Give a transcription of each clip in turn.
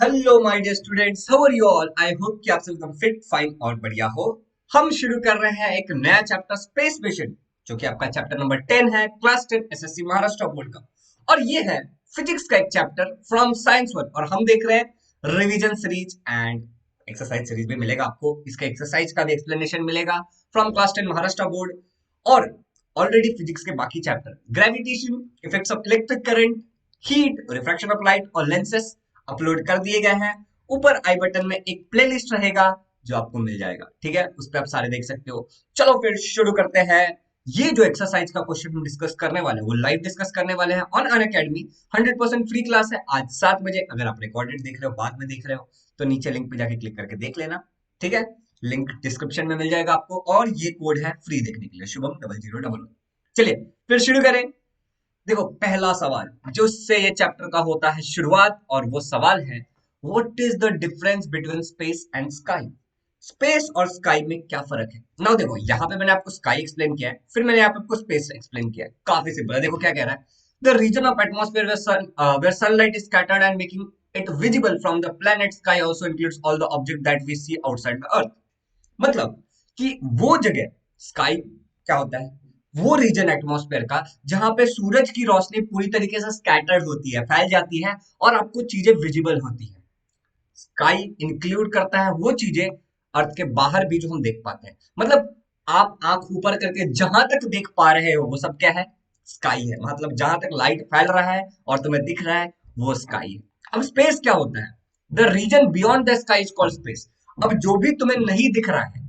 Hello my dear students, how are you all. I hope कि आप सब एकदम फिट फाइन और बढ़िया हो। हम शुरू कर रहे हैं एक नया चैप्टर स्पेस मिशन, जो कि आपका चैप्टर नंबर 10 है, क्लास 10 एसएससी महाराष्ट्र बोर्ड का। और ये है फिजिक्स का एक चैप्टर फ्रॉम साइंस वन, और हम देख रहे हैं revision series and exercise series भी मिलेगा आपको। इसका एक्सरसाइज का भी एक्सप्लेनेशन मिलेगा फ्रॉम क्लास 10 महाराष्ट्र बोर्ड। और ऑलरेडी फिजिक्स के बाकी chapter, gravitation, effects of electric current, heat, refraction of light और लेंसेस अपलोड कर दिए गए हैं। ऊपर आई बटन में एक प्लेलिस्ट रहेगा जो आपको मिल जाएगा, ठीक है, उस पर आप सारे देख सकते हो। चलो फिर शुरू करते हैं। ये जो एक्सरसाइज का क्वेश्चन हम डिस्कस करने वाले हैं वो लाइव डिस्कस करने वाले हैं ऑन अनअकैडमी। 100% फ्री क्लास है आज 7 बजे। अगर आप रिकॉर्डेड देख रहे हो, बाद में देख रहे हो, तो नीचे लिंक पे जाके क्लिक करके देख लेना, ठीक है। लिंक डिस्क्रिप्शन में मिल जाएगा आपको, और ये कोड है फ्री देखने के लिए, शुभम 0011। चलिए फिर शुरू करें। देखो, पहला सवाल जो इससे ये चैप्टर का होता है शुरुआत, और वो सवाल है, what is the difference between space and sky. Space और स्काई में क्या फर्क है। नाउ देखो, यहाँ पे मैंने आपको स्काई एक्सप्लेन किया है, फिर मैंने यहाँ पे आपको स्पेस एक्सप्लेन किया है। काफी सिंपल है। देखो क्या कह रहा है, the region of atmosphere where sunlight is scattered and making it visible from the planet sky also includes all the objects that we see outside the earth। मतलब कि वो जगह, स्काई क्या होता है, वो रीजन एटमॉस्फेयर का जहां पे सूरज की रोशनी पूरी तरीके से स्कैटर्ड होती है, फैल जाती है, और आपको चीजें विजिबल होती है। स्काई इंक्लूड करता है वो चीजें अर्थ के बाहर भी जो हम देख पाते हैं। मतलब आप आंख ऊपर करके जहां तक देख पा रहे हो वो सब क्या है, स्काई है। मतलब जहां तक लाइट फैल रहा है और तुम्हें दिख रहा है, वो स्काई है। अब स्पेस क्या होता है, the region beyond the sky is called space. अब जो भी तुम्हें नहीं दिख रहा है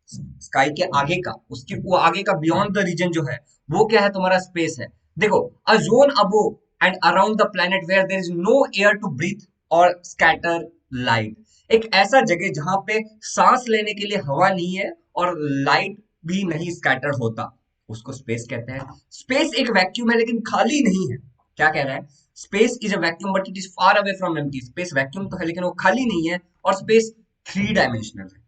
स्काई के आगे का, उसके वो आगे का बियॉन्ड द रीजन जो है, वो क्या है, तुम्हारा स्पेस है। देखो, a zone above and around the planet where there is no air to breathe or scatter light. एक ऐसा जगह जहां पे सांस लेने के लिए हवा नहीं है और लाइट भी नहीं स्कैटर होता, उसको स्पेस कहते हैं। स्पेस एक वैक्यूम है लेकिन खाली नहीं है। क्या कह रहा है, space is a vacuum but it is far away from empty. Space vacuum तो है लेकिन वो खाली नहीं है, और स्पेस 3 डायमेंशनल है,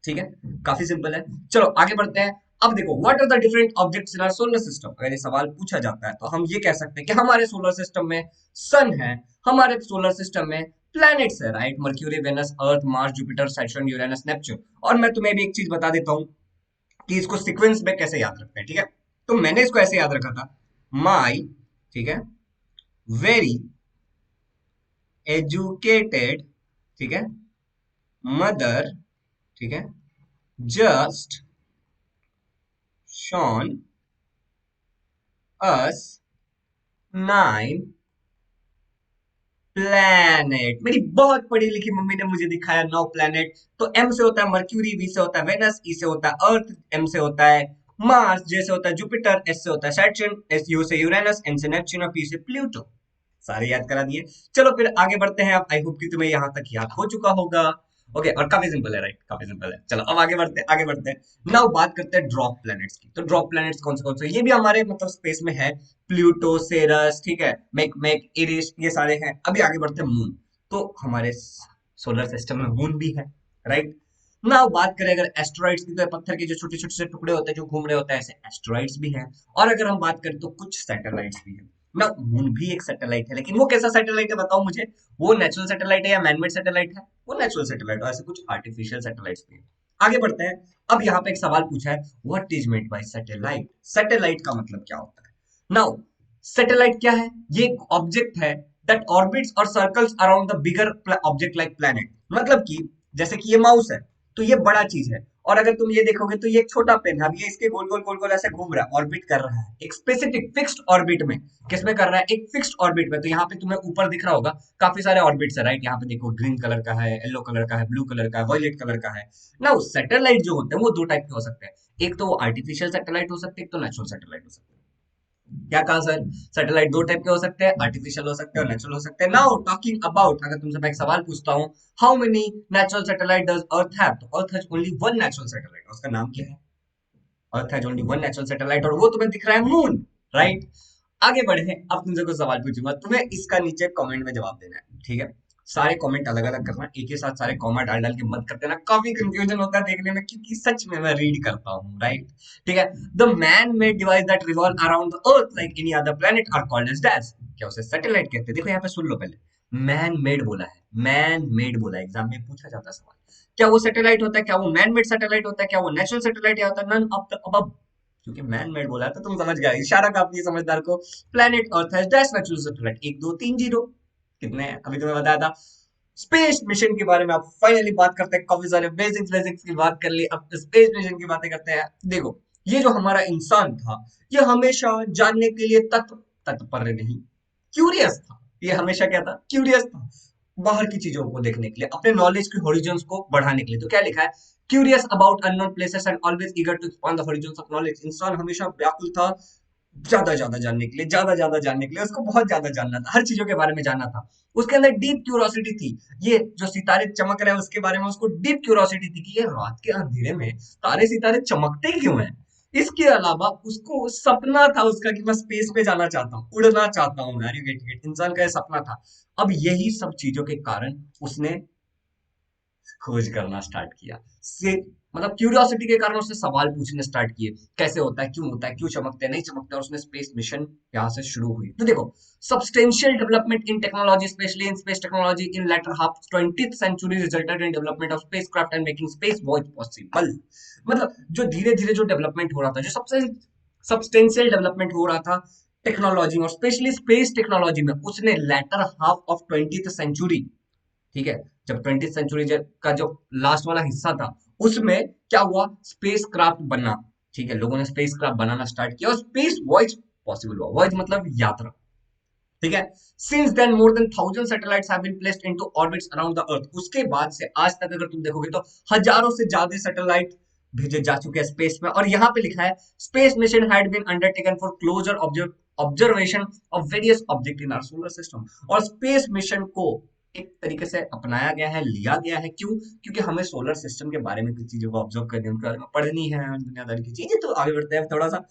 ठीक है। काफी सिंपल है। चलो आगे बढ़ते हैं। अब देखो, what are the different objects in our solar system. अगर ये सवाल पूछा जाता है तो हम ये कह सकते हैं कि हमारे सोलर सिस्टम में सन है, हमारे सोलर सिस्टम में प्लैनेट्स है, right, Mercury, Venus, Earth, Mars, Jupiter, Saturn, Uranus, Neptune. और मैं तुम्हें भी एक चीज बता देता हूँ कि इसको सीक्वेंस में कैसे याद रखते हैं, ठीक है। तो मैंने इसको ऐसे याद रखा था, माई, ठीक है, वेरी एजुकेटेड, ठीक है, मदर, ठीक है, जस्ट शॉन अस 9 प्लैनेट। मेरी बहुत पढ़ी लिखी मम्मी ने मुझे दिखाया 9 प्लैनेट। तो एम से होता है मर्क्यूरी, वी से होता है वेनस, ई से होता है अर्थ, एम से होता है मार्स, जे से होता है जुपिटर, एस से होता है सैटर्न, एस यू से यूरेनस, एन से नेपच्यून और पी से प्लूटो। सारे याद करा दिए। चलो फिर आगे बढ़ते हैं। अब आई होप कि तुम्हें यहाँ तक याद हो चुका होगा। ओके, और काफी सिंपल है, राइट, काफी सिंपल है। चलो अब आगे बढ़ते हैं। नाउ बात करते हैं ड्रॉप प्लैनेट्स की। तो ड्रॉप प्लैनेट्स कौन से, ये भी हमारे मतलब स्पेस में है। प्लूटो, सेरस, ठीक है, मेक इरिस, ये सारे हैं। अभी आगे बढ़ते हैं मून। तो हमारे सोलर सिस्टम में मून भी है, राइट। नाउ बात करें अगर एस्ट्रॉइड्स की, तो पत्थर के जो छोटे छोटे से टुकड़े होते हैं जो घूम रहे होते हैं, ऐसे एस्ट्रॉइड्स भी हैं। और अगर हम बात करें तो कुछ सैटेलाइट्स भी हैं ना। मून भी एक सैटेलाइट है, लेकिन वो कैसा सैटेलाइट है बताओ मुझे। वो नेचुरल सैटेलाइट है या मैनमेड सैटेलाइट है। वो नेचुरल सैटेलाइट है, ऐसे कुछ आर्टिफिशियल सैटेलाइट्स भी हैं। आगे बढ़ते हैं। अब यहाँ पे एक सवाल पूछा है, what is meant by satellite. Satellite का मतलब क्या होता है। नाउ सैटेलाइट क्या है, ये एक ऑब्जेक्ट है दैट ऑर्बिट्स और circles around the bigger object like planet. मतलब कि जैसे कि ये माउस है, तो ये बड़ा चीज है, और अगर तुम ये देखोगे तो ये एक छोटा पेन है। अब ये इसके गोल गोल गोल गोल ऐसे घूम रहा है, ऑर्बिट कर रहा है एक स्पेसिफिक फिक्स्ड ऑर्बिट में। किसमें कर रहा है, एक फिक्स्ड ऑर्बिट में। तो यहाँ पे तुम्हें ऊपर दिख रहा होगा काफी सारे ऑर्बिट्स है, राइट। यहाँ पे देखो, ग्रीन कलर का है, येलो कलर का है, ब्लू कलर का है, वायलेट कलर का है ना। सैटेलाइट जो होते हैं वो दो टाइप के हो सकते हैं। एक तो वो आर्टिफिशियल सैटेलाइट हो सकते हैं, एक तो नेचुरल सैटेलाइट हो सकते हैं। क्या कहा सर, सैटेलाइट दो टाइप के हो सकते हैं, आर्टिफिशियल हो सकते हैं और नेचुरल हो सकते हैं। नाउ टॉकिंग अबाउट, अगर तुमसे मैं एक सवाल पूछता हूँ, how many natural satellite does earth have. तो earth has only one natural satellite, उसका नाम क्या है, earth has only one natural satellite, और वो तुम्हें दिख रहा है मून, राइट। आगे बढ़े। अब तुमसे कुछ सवाल पूछूंगा, तुम्हें इसका नीचे कमेंट में जवाब देना है, ठीक है। सारे कमेंट अलग अलग करना, एक ही साथ सारे कॉमा डाल डाल के मत कर देना, काफी कंफ्यूजन होता है देखने में, क्योंकि सच में मैं रीड करता हूँ, राइट। ठीक है, the man made device that revolve around the earth like any other planet are called as dash. क्या उसे सैटेलाइट कहते हैं। देखो यहाँ पे सुन लो पहले, मैन मेड बोला है, मैन मेड बोला है, एग्जाम में पूछा जाता है सवाल। क्या वो सैटेलाइट होता है, क्या वो मैन मेड सैटेलाइट होता है, क्या वो नेचुरल सैटेलाइट होता है, नन ऑफ द अबव। क्योंकि मैन मेड बोला है तो तुम समझ गए, इशारा काफी है समझदार को। Planet earth has dash natural satellite, 1 2 3 0। कितने हैं अभी तुम्हें बताया था। स्पेस मिशन के बारे में आप फाइनली बात करते हैं, काफी सारे बेसिक्स बेसिक्स की बात कर ली, अब स्पेस मिशन की बातें करते हैं। देखो, ये जो हमारा इंसान था, ये हमेशा जानने के लिए तत्पर नहीं, क्यूरियस था। ये हमेशा क्या था, क्यूरियस था, बाहर की चीजों को देखने के लिए, अपने नॉलेज के हॉरिजॉन्स को बढ़ाने के लिए। तो क्या लिखा है, curious about unknown places and always eager to expand the horizons of knowledge. इंसान हमेशा व्याकुल था ज्यादा ज्यादा जानने के लिए, ज्यादा ज्यादा जानने के लिए, उसको बहुत ज्यादा जानना था, हर चीजों के बारे में जानना था। उसके अंदर डीप क्यूरोसिटी थी। ये जो सितारे चमक रहे हैं उसके बारे में उसको डीप क्यूरोसिटी थी कि ये रात के अंधेरे में तारे सितारे चमकते क्यों हैं। इसके अलावा उसको सपना था उसका कि मैं स्पेस पे जाना चाहता हूँ, उड़ना चाहता हूँ। यार यू गेट इट, इंसान का ये सपना था। अब यही सब चीजों के कारण उसने खोज करना स्टार्ट किया। से मतलब क्यूरियोसिटी के कारण उसने सवाल पूछने स्टार्ट किए, कैसे होता है, क्यों चमकते हैं, नहीं चमकते, और उसने स्पेस मिशन यहाँ से शुरू हुई। तो देखो, substantial development in technology, specially in space technology in later half 20th century resulted in development of spacecraft and making space watch possible. मतलब जो धीरे धीरे जो डेवलपमेंट हो रहा था, जो सबसे सब्सटेंशियल डेवलपमेंट हो रहा था टेक्नोलॉजी में और स्पेशली स्पेस टेक्नोलॉजी में, उसने letter half of 20th century, ठीक है, जब 20th सेंचुरी का जो लास्ट वाला हिस्सा था, उसमें क्या हुआ, स्पेस क्राफ्ट बना। ठीक है, लोगों ने स्पेस क्राफ्ट बनाना स्टार्ट किया और स्पेस वॉयज पॉसिबल हुआ। वॉयज मतलब यात्रा, ठीक है। Since then more than 1000 satellites have been placed into orbits around the earth. उसके बाद से आज तक अगर तुम देखोगे तो हजारों से ज्यादा सैटेलाइट भेजे जा चुके हैं स्पेस में। और यहाँ पे लिखा है, space mission had been undertaken for closer observation of various object in our solar system. और स्पेस मिशन को एक तरीके से अपनाया गया है, लिया गया है। क्यों? क्योंकि हमें सोलर सिस्टम के बारे में कुछ चीजों को ऑब्जर्व करनी, उनके बारे में पढ़नी है, दुनियादारी की चीजें। तो आगे बढ़ते हैं थोड़ा सा।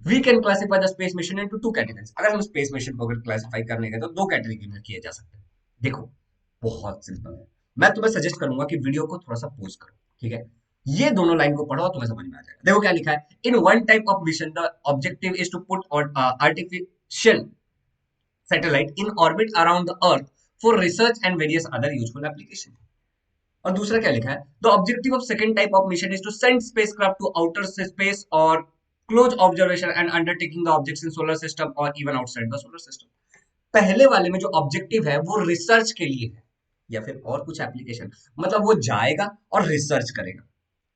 We can classify the space mission into two categories. अगर हम स्पेस मिशन को अगर क्लासिफाई करने गए तो दो कैटेगरी में किए जा सकते हैं। देखो, बहुत सिंपल है। मैं तुम्हें सजेस्ट करूंगा कि वीडियो को थोड़ा सा पॉज करो, ठीक है, ये दोनों लाइन को पढ़ो, तुम्हें समझ में आ जाएगा। देखो क्या लिखा है, in one type of mission the objective is to put artificial satellite in orbit around the earth for research and various other useful application. और दूसरा क्या लिखा है, the objective of second type of mission is to send spacecraft to outer space और close observation and undertaking the objects in solar system और even outside the solar system. पहले वाले में जो ऑब्जेक्टिव है वो रिसर्च के लिए है या फिर और कुछ एप्लीकेशन, मतलब वो जाएगा और रिसर्च करेगा,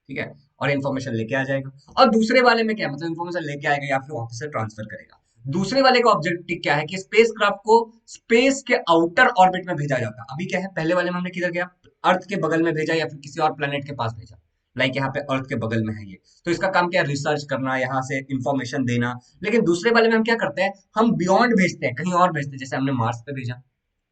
ठीक है, और इन्फॉर्मेशन लेके आ जाएगा। और दूसरे वाले में क्या, मतलब इन्फॉर्मेशन लेके आएगा या फिर वापस से ट्रांसफर करेगा। दूसरे वाले का ऑब्जेक्टिव क्या है कि स्पेसक्राफ्ट को स्पेस के आउटर ऑर्बिट में भेजा जाता है। अभी क्या है, पहले वाले में हमने किधर गया, अर्थ के बगल में भेजा या फिर किसी और प्लेनेट के पास भेजा। लाइक यहाँ पे अर्थ के बगल में है ये, तो इसका काम क्या है, रिसर्च करना, यहाँ से इंफॉर्मेशन देना। लेकिन दूसरे वाले में हम क्या करते हैं, हम बियॉन्ड भेजते हैं, कहीं और भेजते हैं, जैसे हमने मार्स पे भेजा,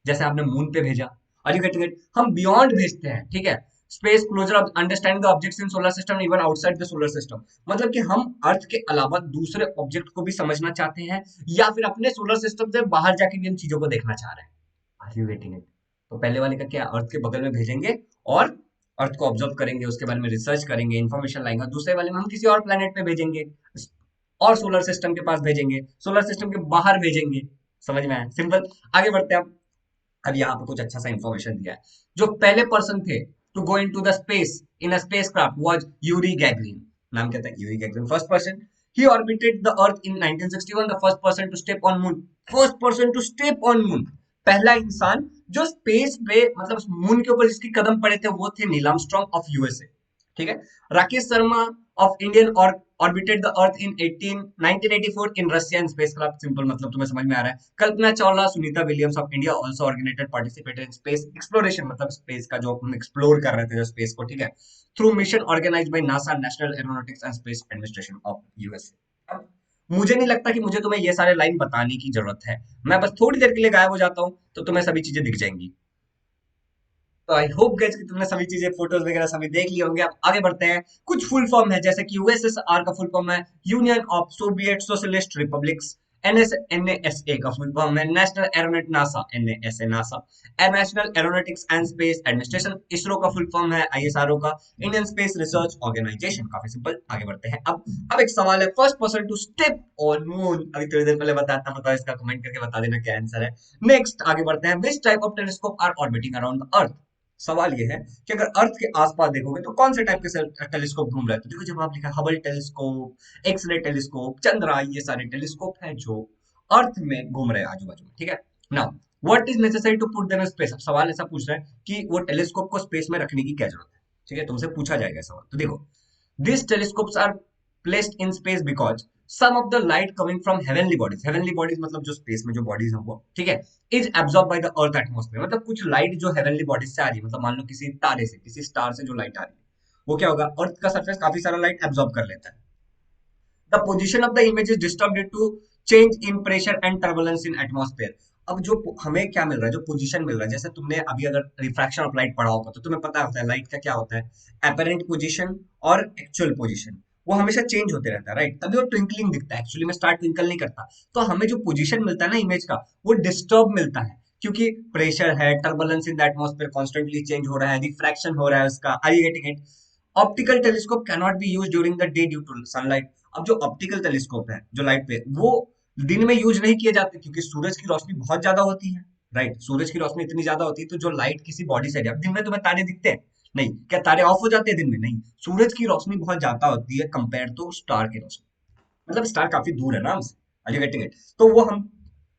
जैसे आपने मून पे भेजा। Are you getting it? हम बियॉन्ड भेजते हैं, ठीक है। Space closer understanding the objects in solar system even outside the solar system. मतलब कि हम अर्थ के अलावा दूसरे ऑब्जेक्ट को भी समझना चाहते हैं या फिर अपने सोलर सिस्टम से बाहर जाके भी हम चीजों को देखना चाह रहे हैं। Are you getting it? तो पहले वाले का क्या, अर्थ के बगल में भेजेंगे और अर्थ को ऑब्जर्व करेंगे, उसके बारे में रिसर्च करेंगे, इन्फॉर्मेशन लाएंगे। दूसरे वाले में हम किसी और प्लेनेट पे भेजेंगे और सोलर सिस्टम के पास भेजेंगे, सोलर सिस्टम के बाहर भेजेंगे। समझ में आया? सिंपल। आगे बढ़ते हैं। अब यहाँ पे कुछ अच्छा सा इंफॉर्मेशन दिया है। जो पहले पर्सन थे to go into the space in a spacecraft was Yuri Gagarin. नाम क्या था, Yuri Gagarin. First person, he orbited the earth in 1961, the first person to step on moon. First person to step on moon, पहला इंसान जो space पे, मतलब moon के ऊपर जिसकी कदम पड़े थे, वो थे नील आर्मस्ट्रांग ऑफ यूएसए, ठीक है। राकेश शर्मा ऑफ इंडियन और orbited the earth in 1984 in Russian spacecraft. Simple, मतलब तुम्हें समझ में आ रहा है। Kalpana Chawla, Sunita Williams of India also organised participated in space exploration. मतलब स्पेस का जो हम एक्सप्लोर कर रहे थे जो स्पेस को, ठीक है, through mission organised by NASA, national aeronautics and space administration of USA. अब मुझे नहीं लगता कि मुझे तुम्हें ये सारे लाइन बताने की जरूरत है। मैं बस थोड़ी देर के लिए गायब हो जाता हूँ तो तुम्हें सभी चीजें दिख जाएंगी। तो आई होप गाइस कि तुमने सभी चीजें, फोटोज वगैरह सभी देख लिए होंगे। अब आगे बढ़ते हैं। कुछ फुल फॉर्म है, जैसे कि यूएसएसआर का फुल फॉर्म है union of Soviet socialist republics, NASA का फुल फॉर्म है national aeronaut, NASA NASA NASA, national aeronautics and space administration, ISRO का फुल फॉर्म है ISRO का, इंडियन स्पेस रिसर्च ऑर्गेनाइजेशन। काफी सिंपल, आगे बढ़ते हैं। अब एक सवाल है, first person to step on moon, अभी थोड़ी देर पहले बताता, बताओ इसका कमेंट करके बता देना क्या आंसर है। नेक्स्ट आगे बढ़ते हैं, which type of telescope are orbiting around the earth. सवाल ये है कि अगर अर्थ के आसपास देखोगे तो कौन से टाइप के टेलीस्कोप घूम रहे हैं, तो देखो जवाब लिखा है Hubble telescope, X-ray telescope, Chandra, ये सारे टेलीस्कोप हैं जो अर्थ में घूम रहे हैं आजू बाजू में, ठीक है। Now what is necessary to put them in space. अब सवाल ऐसा पूछ रहा है कि वो टेलीस्कोप को स्पेस में रखने की क्या जरूरत है, ठीक है, तुमसे पूछा जाएगा सवाल। तो देखो, these telescopes are placed in space because some of the light coming from heavenly bodies मतलब जो स्पेस में जो बॉडीज हैं वो, ठीक है, is absorbed by the earth atmosphere। मतलब कुछ लाइट जो heavenly bodies से आ रही है, मतलब मान लो किसी तारे से, किसी स्टार से जो लाइट आ रही है, वो क्या होगा, अर्थ का सरफेस काफी सारा लाइट एब्जॉर्ब कर लेता है। The position of the image is disturbed due to change in pressure and turbulence in atmosphere। अब जो हमें क्या मिल रहा है, जो पोजीशन मिल रहा है, जैसे तुमने अभी अगर रिफ्रैक्शन ऑफ लाइट पढ़ा होगा तो तुम्हें पता होता है लाइट का क्या होता है, एपरेंट पोजीशन और एक्चुअल पोजीशन, वो हमेशा चेंज होते रहता है, राइट, तभी वो ट्विंकलिंग दिखता है, एक्चुअली में स्टार ट्विंकल नहीं करता। तो हमें जो पोजीशन मिलता है ना इमेज का, वो डिस्टर्ब मिलता है, क्योंकि प्रेशर है, turbulence in the atmosphere constantly change हो रहा है, रिफ्रैक्शन हो रहा है उसका। Are you getting it? Optical telescope can not be use during the day due to sunlight. अब जो ऑप्टिकल टेलीस्कोप है जो लाइट पे, वो दिन में यूज नहीं किए जाते क्योंकि सूरज की रोशनी बहुत ज्यादा होती है, राइट, सूरज की रोशनी इतनी ज्यादा होती है तो जो लाइट किसी बॉडी से, अब दिन में तुम्हें तारे दिखते हैं नहीं, क्या तारे ऑफ हो जाते हैं दिन में? नहीं, सूरज की रोशनी बहुत ज्यादा होती है कंपेयर टू स्टार की रोशनी, मतलब स्टार काफी दूर है ना हमसे, आर यू गेटिंग इट? तो वो हम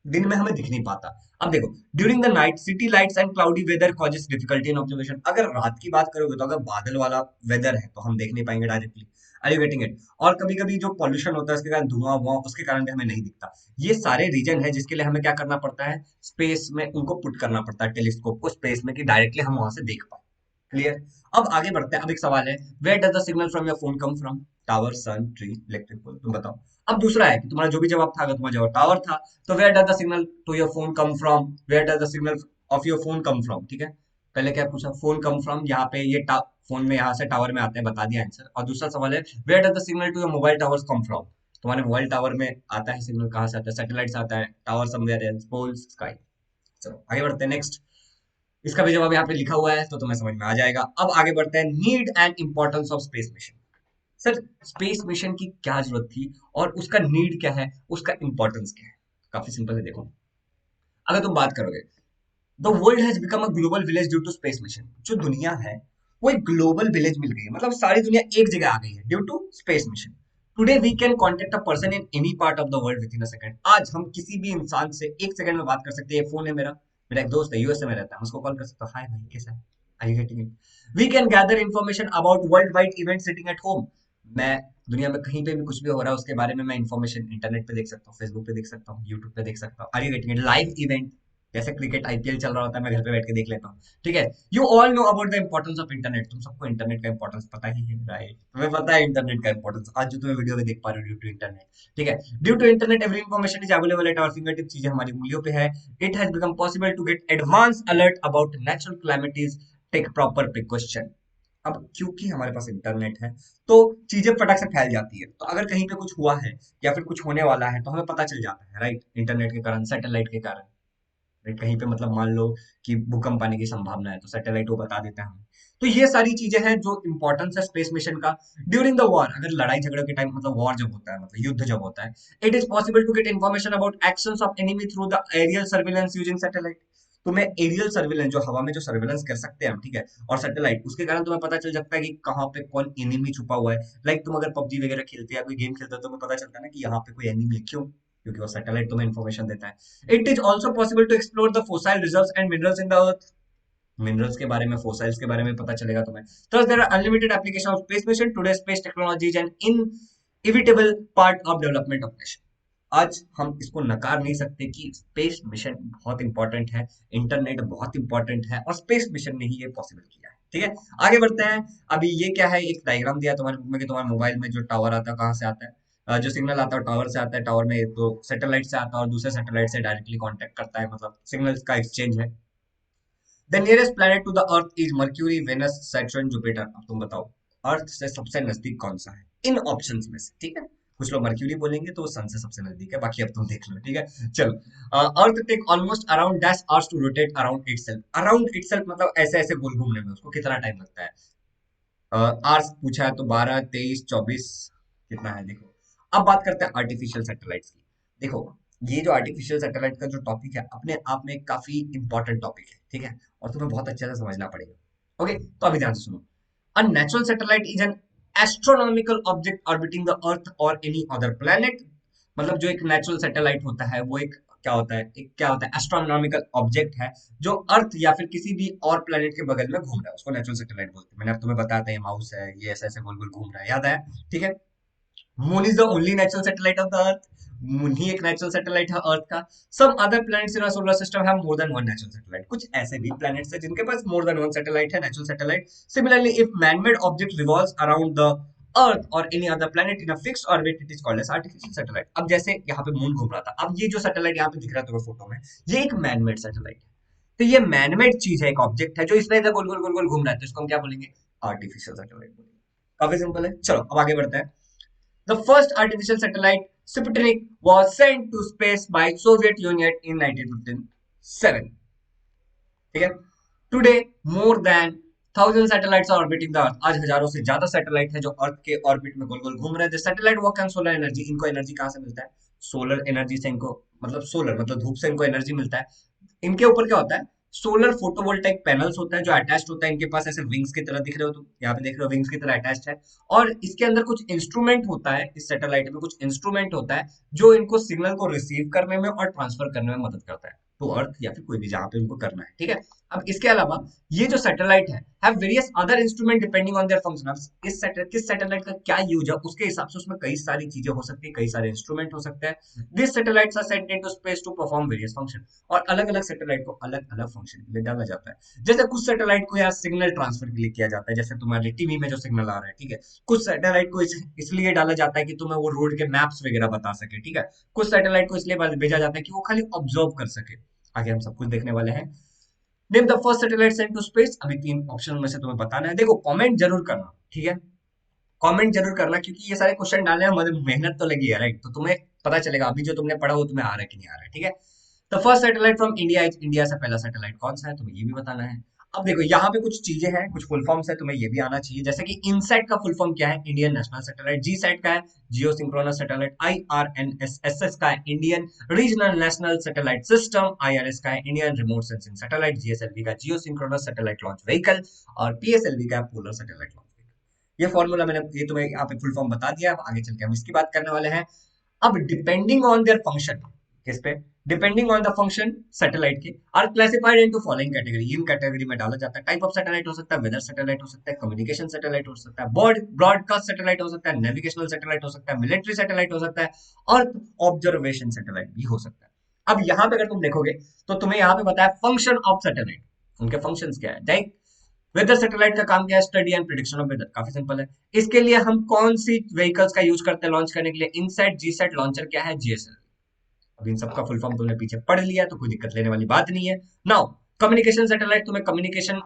दिन में हमें दिख नहीं पाता। अब देखो, during the night city lights and cloudy weather causes difficulty in observation. अगर रात की बात करोगे तो अगर बादल वाला वेदर है तो हम देख नहीं पाएंगे directly, are you getting it? और कभी कभी जो पॉल्यूशन होता है उसके कारण धुआं हुआ, उसके कारण भी हमें नहीं दिखता। ये सारे रीजन है जिसके लिए हमें क्या करना पड़ता है, स्पेस में उनको पुट करना पड़ता है, टेलीस्कोप को स्पेस में, कि डायरेक्टली हम वहां से देख पाए। क्लियर? अब आगे बढ़ते हैं। अब एक सवाल है, where does the signal from your phone come from? Tower, sun, tree, electric pole, तुम बताओ। अब दूसरा है कि तुम्हारा जो भी जवाब था, अगर तुम्हारा जवाब टावर था तो where does the signal to your phone come from, where does the signal of your phone come from, ठीक है। पहले क्या पूछा, फोन कम फ्रॉम, यहाँ पे ये फोन में यहाँ से टावर में आता है, बता दिया आंसर। और दूसरा सवाल है, where does the signal to your mobile towers come from. तुम्हारे मोबाइल टावर में आता है सिग्नल, कहाँ से आता है, सैटेलाइट से आता है, tower somewhere else, poles, sky. चलो आगे बढ़ते हैं नेक्स्ट। इसका भी जवाब यहाँ पे लिखा हुआ है तो तुम्हें समझ में आ जाएगा। अब आगे बढ़ते हैं, need and importance of space mission. Sir, space mission की क्या जरूरत थी और उसका नीड क्या है, उसका इंपॉर्टेंस क्या है? काफी सिंपल है, देखो, अगर तुम बात करोगे, the world has become a global village due to space mission. जो दुनिया है वो एक ग्लोबल विलेज मिल गई है, मतलब सारी दुनिया एक जगह आ गई है due to space mission. Today we can contact a person in any part of the world within a second. आज हम किसी भी इंसान से एक सेकंड में बात कर सकते हैं। ये फोन है मेरा, मेरा एक दोस्त है यूएसए में रहता है, हम उसको कॉल कर सकते हैं, हाय भाई कैसा है, are you getting it? We can gather information about world wide event sitting at home. मैं दुनिया में कहीं पे भी कुछ भी हो रहा है उसके बारे में मैं इंफॉर्मेशन इंटरनेट पे देख सकता हूँ, फेसबुक पे देख सकता हूँ, यूट्यूब पे देख सकता हूँ, are you getting it? Live event, जैसे क्रिकेट आईपीएल चल रहा होता है, मैं घर पे बैठ के देख लेता हूँ, ठीक है। You all know about the importance of internet. तुम सबको इंटरनेट का इंपॉर्टेंस पता ही है, राइट, तुम्हें पता है इंटरनेट का इंपॉर्टेंस, आज जो तुम्हें वीडियो में देख पा रहे हो ड्यू टू इंटरनेट, ठीक है। Due to internet every information is available at our fingertip, चीजें हमारी उंगलियों पे है। It has become possible to get advance alert about natural calamities, take proper precaution. अब क्योंकि हमारे पास इंटरनेट है तो चीजें फटक से फैल जाती है, तो अगर कहीं पे कुछ हुआ है या फिर कुछ होने वाला है तो हमें पता चल जाता है, राइट, इंटरनेट के कारण, सैटेलाइट के कारण। कहीं पे मतलब मान लो कि भूकंप आने की संभावना है तो सैटेलाइट वो बता देता है हमें। तो ये सारी चीजें हैं जो इंपॉर्टेंस है स्पेस मिशन का। ड्यूरिंग द वॉर, अगर लड़ाई झगड़े के टाइम, मतलब वॉर जब होता है, मतलब युद्ध जब होता है, it is possible to get information about actions of enemy through the aerial surveillance using satellite. तुम्हें एरियल सर्विलेंस, जो हवा में जो सर्विलेंस कर सकते हैं हम, ठीक है, और सैटेलाइट, उसके कारण तुम्हें पता चल सकता है कि कहाँ पे कौन एनिमी छुपा हुआ है। लाइक तुम अगर पबजी वगैरह खेलते हैं या कोई गेम खेलते हो तो तुम्हें पता चलता है ना कि यहाँ पे कोई एनिमी है, क्यों? क्योंकि वो सैटेलाइट तुम्हें इन्फॉर्मेशन देता है। It is also possible to explore the fossil reserves and minerals in the earth. Minerals के बारे में, फोसाइल्स के बारे में पता चलेगा तुम्हें। Thus there are unlimited application of space mission. Today space technology is an inevitable part of development of nation. आज हम इसको नकार नहीं सकते कि स्पेस मिशन बहुत इंपॉर्टेंट है, इंटरनेट बहुत इंपॉर्टेंट है, और स्पेस मिशन ने ही ये पॉसिबल किया है, ठीक है। आगे बढ़ते हैं। अभी ये क्या है, एक डायग्राम दिया तुम्हारे बुक में कि तुम्हारे मोबाइल में जो टावर आता है कहाँ से आता है, जो सिग्नल आता है टावर से आता है, टावर में तो सैटेलाइट से आता है और दूसरे सैटेलाइट से डायरेक्टली कांटेक्ट करता है, मतलब सिग्नल्स का एक्सचेंज है। The nearest planet to the earth is Mercury, Venus, Saturn, Jupiter. अब तुम बताओ, अर्थ से सबसे नजदीक कौन सा है इन ऑप्शंस में से, ठीक है। कुछ लोग मर्क्यूरी बोलेंगे तो वो सन से सबसे नजदीक है, बाकी अब तुम देख लो, ठीक है। चलो, earth take almost around dash hours to rotate around itself. Around itself मतलब ऐसे ऐसे गोल घूमने में उसको कितना टाइम लगता है। आवर्स पूछा है तो 12, 23, 24 कितना है देखो। अब बात करते हैं आर्टिफिशियल सैटेलाइट्स की। देखो, ये जो आर्टिफिशियल सैटेलाइट का जो टॉपिक है अपने आप में काफी इंपॉर्टेंट टॉपिक है, ठीक है, और तुम्हें बहुत अच्छे से समझना पड़ेगा। ओके, तो अभी ध्यान से सुनो। A natural satellite is an astronomical object orbiting the earth और एनी अदर प्लेनेट। मतलब जो एक नेचुरल सैटेलाइट होता है वो एक क्या होता है, एक क्या होता है, एस्ट्रोनॉमिकल ऑब्जेक्ट है जो अर्थ या फिर किसी भी और प्लेनेट के बगल में घूम रहा है, उसको नेचुरल सैटेलाइट बोलते हैं। मैंने अब तुम्हें बताया था ये माउस है, ये ऐसे ऐसे गोल गोल घूम रहा है, याद है, ठीक है। Moon is the only natural satellite of the earth. Moon ही एक नेचुरल सैटेलाइट है अर्थ का। Some other planets in our solar system have more than one natural satellite. कुछ ऐसे भी प्लैनेट्स हैं जिनके पास मोर देन वन सैटेलाइट है, natural satellite. Similarly if man-made object revolves around the earth और any other planet in a fixed orbit, it is called as artificial satellite. अब जैसे यहाँ पे मून घूम रहा था, अब ये जो सैटेलाइट यहाँ पे दिख रहा है तुम्हें फोटो में, ये एक मैन-मेड सैटेलाइट है। तो ये मैन-मेड चीज है, एक ऑब्जेक्ट है जो इस तरह गोल गोल गोल गोल घूम रहा है, तो इसको हम क्या बोलेंगे, आर्टिफिशियल सैटेलाइट बोलेंगे। काफी सिंपल है। चलो अब आगे बढ़ते हैं। The first artificial satellite, Sputnik, was sent to space by Soviet Union in 1957. ठीक है। Today more than 1000 satellites are orbiting the earth. आज हजारों से ज्यादा सैटेलाइट है जो अर्थ के ऑर्बिट में गोल गोल घूम रहे हैं। Satellite work on solar energy. इनको एनर्जी कहाँ से मिलता है, सोलर एनर्जी से इनको, मतलब सोलर मतलब धूप से इनको एनर्जी मिलता है। इनके ऊपर क्या होता है, सोलर फोटोवोल्टाइक पैनल्स होता है जो अटैच्ड होता है इनके पास, ऐसे विंग्स की तरह दिख रहे हो तुम, यहाँ पे देख रहे हो विंग्स की तरह अटैच्ड है। और इसके अंदर कुछ इंस्ट्रूमेंट होता है, इस सैटेलाइट में कुछ इंस्ट्रूमेंट होता है जो इनको सिग्नल को रिसीव करने में और ट्रांसफर करने में मदद करता है, तो अर्थ या फिर कोई भी जहां पे उनको करना है, ठीक है। अब इसके अलावा ये जो सैटेलाइट है have various other instrument depending on their function. इस सैटेलाइट, किस सैटेलाइट का क्या यूज है उसके हिसाब से उसमें कई सारी चीजें हो सकती है, कई सारे इंस्ट्रूमेंट हो सकते हैं। This satellites are sent into space to perform various function. और अलग अलग सैटेलाइट को अलग अलग फंक्शन के लिए डाला जाता है। जैसे कुछ सैटेलाइट को यहाँ सिग्नल ट्रांसफर के लिए किया जाता है, जैसे तुम्हारे टीवी में जो सिग्नल आ रहा है, ठीक है। कुछ सैटेलाइट को इसलिए डाला जाता है कि तुम्हें वो रोड के मैप्स वगैरह बता सके, ठीक है। कुछ सैटेलाइट को इसलिए भेजा जाता है कि वो खाली ऑब्जर्व कर सके। आगे हम सब कुछ देखने वाले हैं। Name the first satellite sent to space. अभी 3 ऑप्शन में से तुम्हें बताना है। देखो कमेंट जरूर करना, ठीक है, कमेंट जरूर करना, क्योंकि ये सारे क्वेश्चन डालने में मुझे मेहनत तो लगी है, राइट, तो तुम्हें पता चलेगा अभी जो तुमने पढ़ा वो तुम्हें आ रहा है कि नहीं आ रहा है, ठीक है। The first satellite from India, India से पहला सैटेलाइट कौन सा है, तुम्हें ये भी बताना है। अब देखो यहाँ पे कुछ चीजें हैं, कुछ फुल फॉर्म्स है, तुम्हें ये भी आना चाहिए, जैसे कि इनसैट का फुल फॉर्म क्या है, इंडियन नेशनल सैटेलाइट। जी सैट का है जियो सिंक्रोनस सैटेलाइट। IRNSS का है Indian regional national satellite system. IRS का है Indian remote sensing satellite. GSLV का जियो सिंक्रोनस सैटेलाइट लॉन्च व्हीकल। और PSLV का पोलर सैटेलाइट लॉन्च व्हीकल। ये फॉर्मूला मैंने ये तुम्हें यहाँ पे फुल फॉर्म बता दिया। अब आगे चल के हम इसकी बात करने वाले हैं। अब डिपेंडिंग ऑन देयर फंक्शन, किस पे, depending on the function satellite के, are classified into following category. इन कैटेगरी में डाला जाता है। टाइप ऑफ सैटेलाइट हो सकता है, वेदर सैटेलाइट हो सकता है, कम्युनिकेशन सैटेलाइट हो सकता है, ब्रॉडकास्ट सैटेलाइट हो सकता है, नेविगेशनल सैटेलाइट हो सकता है, मिलिट्री सैटेलाइट हो सकता है, और ऑब्जर्वेशन सैटेलाइट भी हो सकता है। अब यहाँ पे अगर तुम देखोगे तो तुम्हें यहाँ पे बताया फंक्शन ऑफ सैटेलाइट, उनके फंक्शंस क्या है। वेदर सैटेलाइट का काम क्या है, study and prediction of weather. काफी सिंपल है। इसके लिए हम कौन सी व्हीकल्स का यूज करते हैं लॉन्च करने के लिए, इनसैट, जीसैट, लॉन्चर क्या है, GSL। अब इन सबका फुल फॉर्म तुमने पीछे पढ़ लिया तो कोई दिक्कत लेने वाली बात नहीं है। नाउ कम्युनिकेशन सैटेलाइट तुम्हें कम्युनिकेशन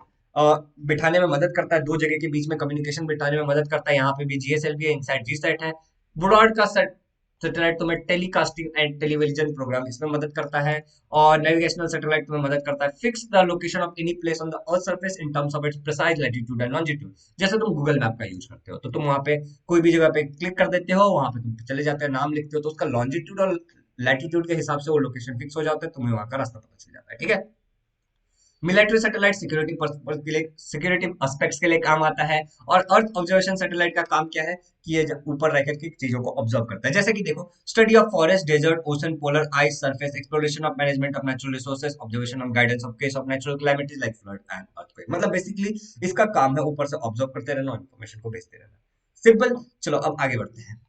बिठाने में मदद करता है, दो जगह के बीच में कम्युनिकेशन बिठाने में मदद करता है। यहाँ पे भी GSL भी है, इनसाइड जीसैट है। ब्रॉडकास्ट सैटेलाइट तुम्हें टेलीकास्टिंग एंड टेलीविजन प्रोग्राम इसमें मदद करता है। और नेविगेशनल सैटेलाइट तुम्हें मदद करता है fix the location of any place on the earth surface in terms of its precise latitude and longitude. जैसे तुम गूगल मैप का यूज करते हो तो तुम वहां पे कोई भी जगह पे क्लिक कर देते हो, वहां पे तुम चले जाते हो, नाम लिखते हो, तो उसका लॉन्जिट्यूड और लैटिट्यूड के हिसाब से वो लोकेशन फिक्स हो जाता है, तुम्हें वहां का रास्ता पता चल जाता है, ठीक है। मिलिट्री सैटेलाइट सिक्योरिटी पर्पस के लिए, सिक्योरिटी एस्पेक्ट्स के लिए काम आता है। और अर्थ ऑब्जर्वेशन सैटेलाइट का काम क्या है कि ये ऊपर रह करके चीजों को ऑब्जर्व करता है, जैसे कि देखो study of forest, desert, ocean, polar ice surface, exploration of management of natural resources, observation of guidance of case of natural calamities like flood and earthquake. मतलब बेसिकली इसका काम है ऊपर से ऑब्जर्व करते रहना और इन्फॉर्मेशन को भेजते रहना। सिंपल। चलो अब आगे बढ़ते हैं।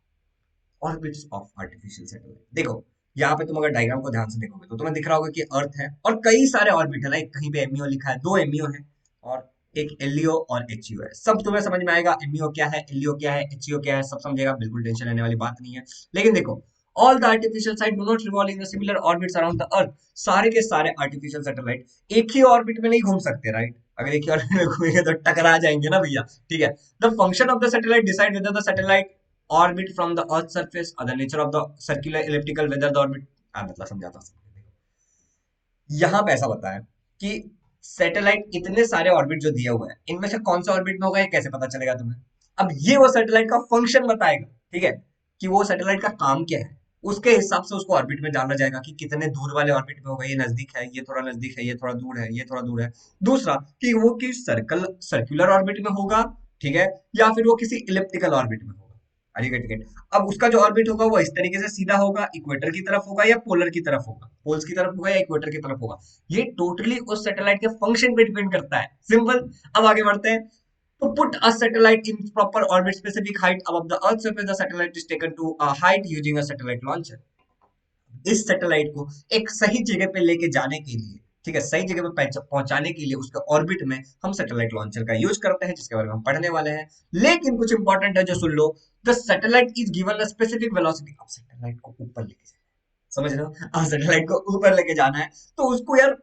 Orbits of artificial satellite. देखो यहाँ पे तुम अगर डायग्राम को ध्यान से देखोगे तो तुम्हें दिख रहा होगा कि अर्थ है और कई सारे ऑर्बिट है, लाइक कहीं पे एमईओ लिखा है, 2 एमईओ है और एक एलईओ और एचईओ है। सब तुम्हें समझ में आएगा, एमईओ क्या है, एलईओ क्या है, एचईओ क्या है, सब समझेगा, बिल्कुल टेंशन लेने वाली बात नहीं है। लेकिन देखो all the artificial site do not revolve in similar orbits around the अर्थ। सारे के सारे आर्टिफिशियल सैटेलाइट एक ही ऑर्बिट में नहीं घूम सकते, राइट। अगर एक ही ऑर्बिट में घूमेंगे तो टकरा जाएंगे ना भैया, ठीक है। The function of the satellite decide whether the satellite orbit from the earth surface और the nature of the circular elliptical whether the orbit. मतलब समझाता हूं। यहाँ पे ऐसा बताया कि सैटेलाइट इतने सारे ऑर्बिट जो दिए हुए हैं इनमें से कौन सा ऑर्बिट में होगा ये कैसे पता चलेगा तुम्हें? अब ये वो सैटेलाइट का फंक्शन बताएगा, ठीक है, कि वो सैटेलाइट का काम क्या है। उसके हिसाब से उसको ऑर्बिट में डाला जाएगा कि कितने दूर वाले ऑर्बिट में होगा, ये नजदीक है, ये थोड़ा नजदीक है, ये थोड़ा दूर है, ये थोड़ा दूर है। दूसरा कि वो किस सर्कुलर ऑर्बिट में होगा, ठीक है, या फिर वो किसी इलिप्टिकल ऑर्बिट में होगा। अरे गेट गेट। अब उसका जो ऑर्बिट होगा वो इस तरीके से सीधा होगा, इक्वेटर की तरफ होगा या पोलर की तरफ होगा, पोल्स की तरफ होगा या इक्वेटर की तरफ होगा। ये टोटली उस सैटेलाइट के फंक्शन पे डिपेंड करता है। सिंपल। अब आगे बढ़ते हैं। To put a satellite in proper orbit, specific height above the Earth's surface, the satellite is taken to a height using a satellite launcher. इस सैटेलाइट को एक सही जगह पे लेके जाने के लिए, ठीक है, सही जगह पे पहुंचाने के लिए उसके ऑर्बिट में हम सैटेलाइट लॉन्चर का यूज करते हैं, जिसके बारे में हम पढ़ने वाले हैं। लेकिन कुछ इंपॉर्टेंट है जो सुन लो। The satellite is given a specific velocity. अब सैटेलाइट को ऊपर लेके जाना, समझ रहे हो? अब सैटेलाइट को ऊपर लेके जाना है तो उसको यार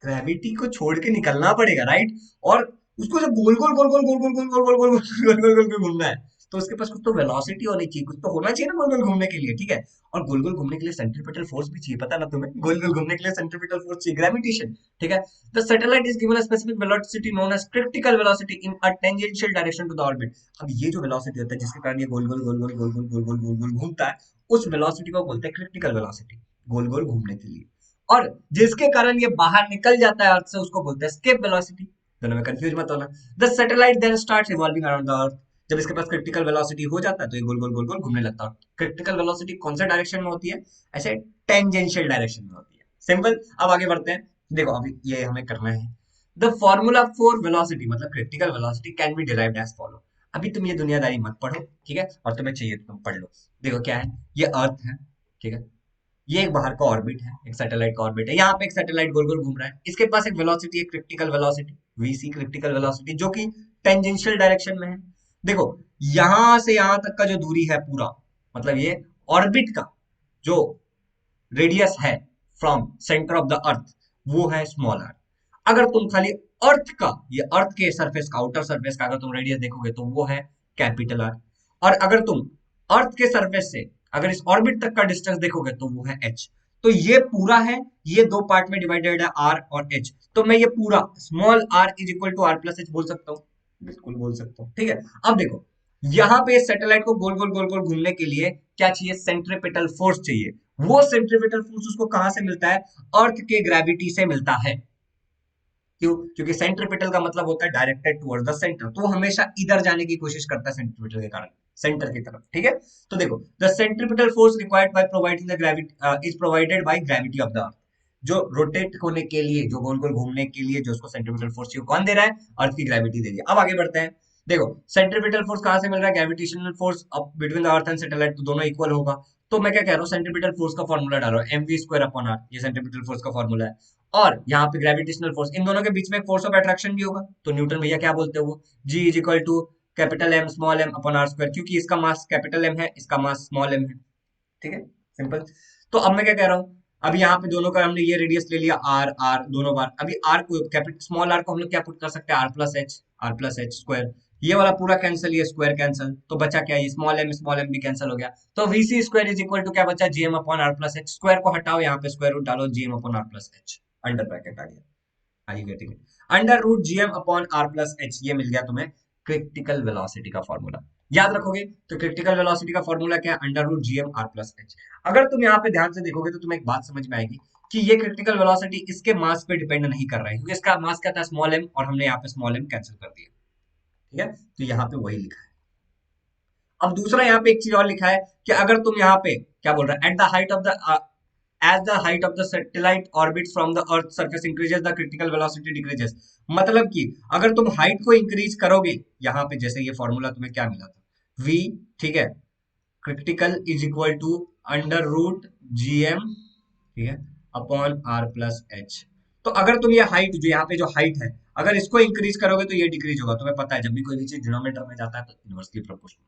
ग्रेविटी को छोड़ के निकलना पड़ेगा, राइट? और उसको जब गोल गोल गोल गोल गोल गोल गोल गोल गोल गोल गोल गोल गोल गोल घूमना है तो उसके पास कुछ तो वेलोसिटी होनी चाहिए, कुछ तो होना चाहिए ना गोल गोल घूमने के लिए, ठीक है। और गोल गोल घूमने के लिए सेंट्रीपिटल फोर्स भी चाहिए, पता ना तुम्हें? गोल गोल घूमने के लिए सेंट्रीपिटल फोर्स चाहिए, ग्रेविटेशन, ठीक है। The satellite is given a specific velocity known as critical velocity in a tangential direction to the orbit. अब ये जो वेलोसिटी होता है जिसके कारण ये गोल गोल गोल गोल गोल गोल गोल गोल गोल गोल घूमता है, उस वेलोसिटी को बोलते हैं क्रिटिकल वेलोसिटी, गोल गोल घूमने के लिए। और जिसके कारण ये बाहर निकल जाता है अर्थ से उसको बोलते हैं एस्केप वेलोसिटी। दोनों में कंफ्यूज मत होना। The satellite then starts revolving around the earth. जब इसके पास क्रिटिकल वेलोसिटी हो जाता है तो ये गोल गोल गोल गोल घूमने लगता है। क्रिटिकल वेलोसिटी कौन सा डायरेक्शन में होती है? ऐसे टेंजेंशियल डायरेक्शन में होती है। सिंपल। अब आगे बढ़ते हैं। देखो अभी ये हमें करना है। द फॉर्मूला फॉर वेलोसिटी मतलब critical velocity can be derived as follow. अभी तुम ये दुनियादारी मत पढ़ो, ठीक है, और तुम्हें चाहिए तो तुम पढ़ लो। देखो क्या है, ये अर्थ है, ठीक है, ये एक बाहर का ऑर्बिट है, एक सैटेलाइट का ऑर्बिट है। यहाँ पे एक सैटेलाइट गोल गोल घूम रहा है, इसके पास एक वेलोसिटी है, critical velocity, VC, critical velocity, जो कि टेंजेंशियल डायरेक्शन में है। देखो यहां से यहां तक का जो दूरी है पूरा, मतलब ये ऑर्बिट का जो रेडियस है फ्रॉम सेंटर ऑफ द अर्थ, वो है स्मॉल आर। अगर तुम खाली अर्थ का, ये अर्थ के सरफेस का, आउटर सरफेस का अगर तुम रेडियस देखोगे तो वो है कैपिटल आर। और अगर तुम अर्थ के सरफेस से अगर इस ऑर्बिट तक का डिस्टेंस देखोगे तो वो है एच। तो ये पूरा है, ये दो पार्ट में डिवाइडेड है, आर और एच। तो मैं ये पूरा small r is equal to r plus h बोल सकता हूँ, बिल्कुल बोल सकता हूँ, ठीक है। अब देखो यहाँ पे सैटेलाइट को गोल गोल गोल गोल घूमने के लिए क्या चाहिए? सेंट्रीपिटल फोर्स चाहिए। वो सेंट्रीपिटल फोर्स उसको कहां से मिलता है? अर्थ के ग्रेविटी से मिलता है। क्यों? क्योंकि सेंट्रीपिटल का मतलब होता है डायरेक्टेड टुवर्ड्स द सेंटर, तो वो हमेशा इधर जाने की कोशिश करता है सेंट्रीपिटल के कारण, सेंटर की तरफ, ठीक है। तो देखो the centripetal force required by providing the gravity is provided by gravity of the अर्थ। जो रोटेट होने के लिए, जो गोल गोल घूमने के लिए जो उसको सेंट्रीपिटल फोर्स चाहिए, कौन दे रहा है? अर्थ की ग्रेविटी दे रही है। अब आगे बढ़ते हैं। देखो सेंट्रीपिटल फोर्स कहां से मिल रहा है? ग्रेविटेशनल फोर्स अब between the earth and satellite, तो दोनों इक्वल होगा। तो मैं क्या कह रहा हूँ, सेंट्रीपिटल फोर्स का फॉर्मूला डाल रहा हूँ, एमवी स्क्वायर अपॉन आर, ये सेंट्रीपिटल फोर्स का फॉर्मूला है। और यहाँ पे ग्रेविटेशनल फोर्स, इन दोनों के बीच में फोर्स ऑफ अट्रैक्शन भी होगा, तो न्यूटन भैया क्या बोलते हैं वो, G is equal to capital M small m upon r square, क्योंकि इसका मास कैपिटल एम है, इसका मास स्मॉल एम है, ठीक है, सिंपल। तो अब मैं क्या कह रहा हूँ, अभी यहाँ पे दोनों का हमने ये रेडियस ले लिया आर आर दोनों बार। अभी आर को कैपिटल स्मॉल आर को हम लोग क्या पुट कर सकते हैं? R plus h square. ये वाला पूरा कैंसिल, ये स्क्वायर कैंसिल, तो बचा क्या? ये स्मॉल एम भी कैंसिल हो गया। तो VC square is equal to क्या बचा? GM upon r plus h. Square को हटाओ, यहाँ पे स्क्वायर रूट डालो, GM upon r plus h, under bracket आ गया। Are you getting it? Under root GM upon r plus h, ये मिल गया तुम्हें क्रिटिकल वेलोसिटी का फॉर्मूला। याद रखोगे तो क्रिटिकल वेलोसिटी का फॉर्मूला क्या है? Under root GM r plus h. अगर तुम यहाँ पे ध्यान से देखोगे तो तुम्हें एक बात समझ में आएगी कि ये क्रिटिकल वेलोसिटी इसके मास पे डिपेंड नहीं कर रहा है, क्योंकि इसका मास क्या था? स्मॉल एम, और हमने यहाँ पे स्मॉल एम कैंसिल कर दिया, ठीक है। तो यहाँ पे वही लिखा है। अब दूसरा यहाँ पे एक चीज और लिखा है कि अगर तुम यहाँ पे क्या बोल रहा है, at the height of the as the height of the satellite orbits from the earth surface increases the critical velocity decreases। मतलब कि अगर तुम हाइट को इंक्रीज करोगे, यहाँ पे जैसे ये फॉर्मूला तुम्हें क्या मिला था, v, ठीक है, critical is equal to under root GM, ठीक है, अपॉन आर प्लस एच। तो अगर तुम ये हाइट, जो यहाँ पे जो हाइट है, अगर इसको इंक्रीज करोगे तो ये डिक्रीज होगा। तुम्हें पता है जब भी कोई भी चीज डिनोमिनेटर में जाता है तो इनवर्सली प्रोपोर्शनल,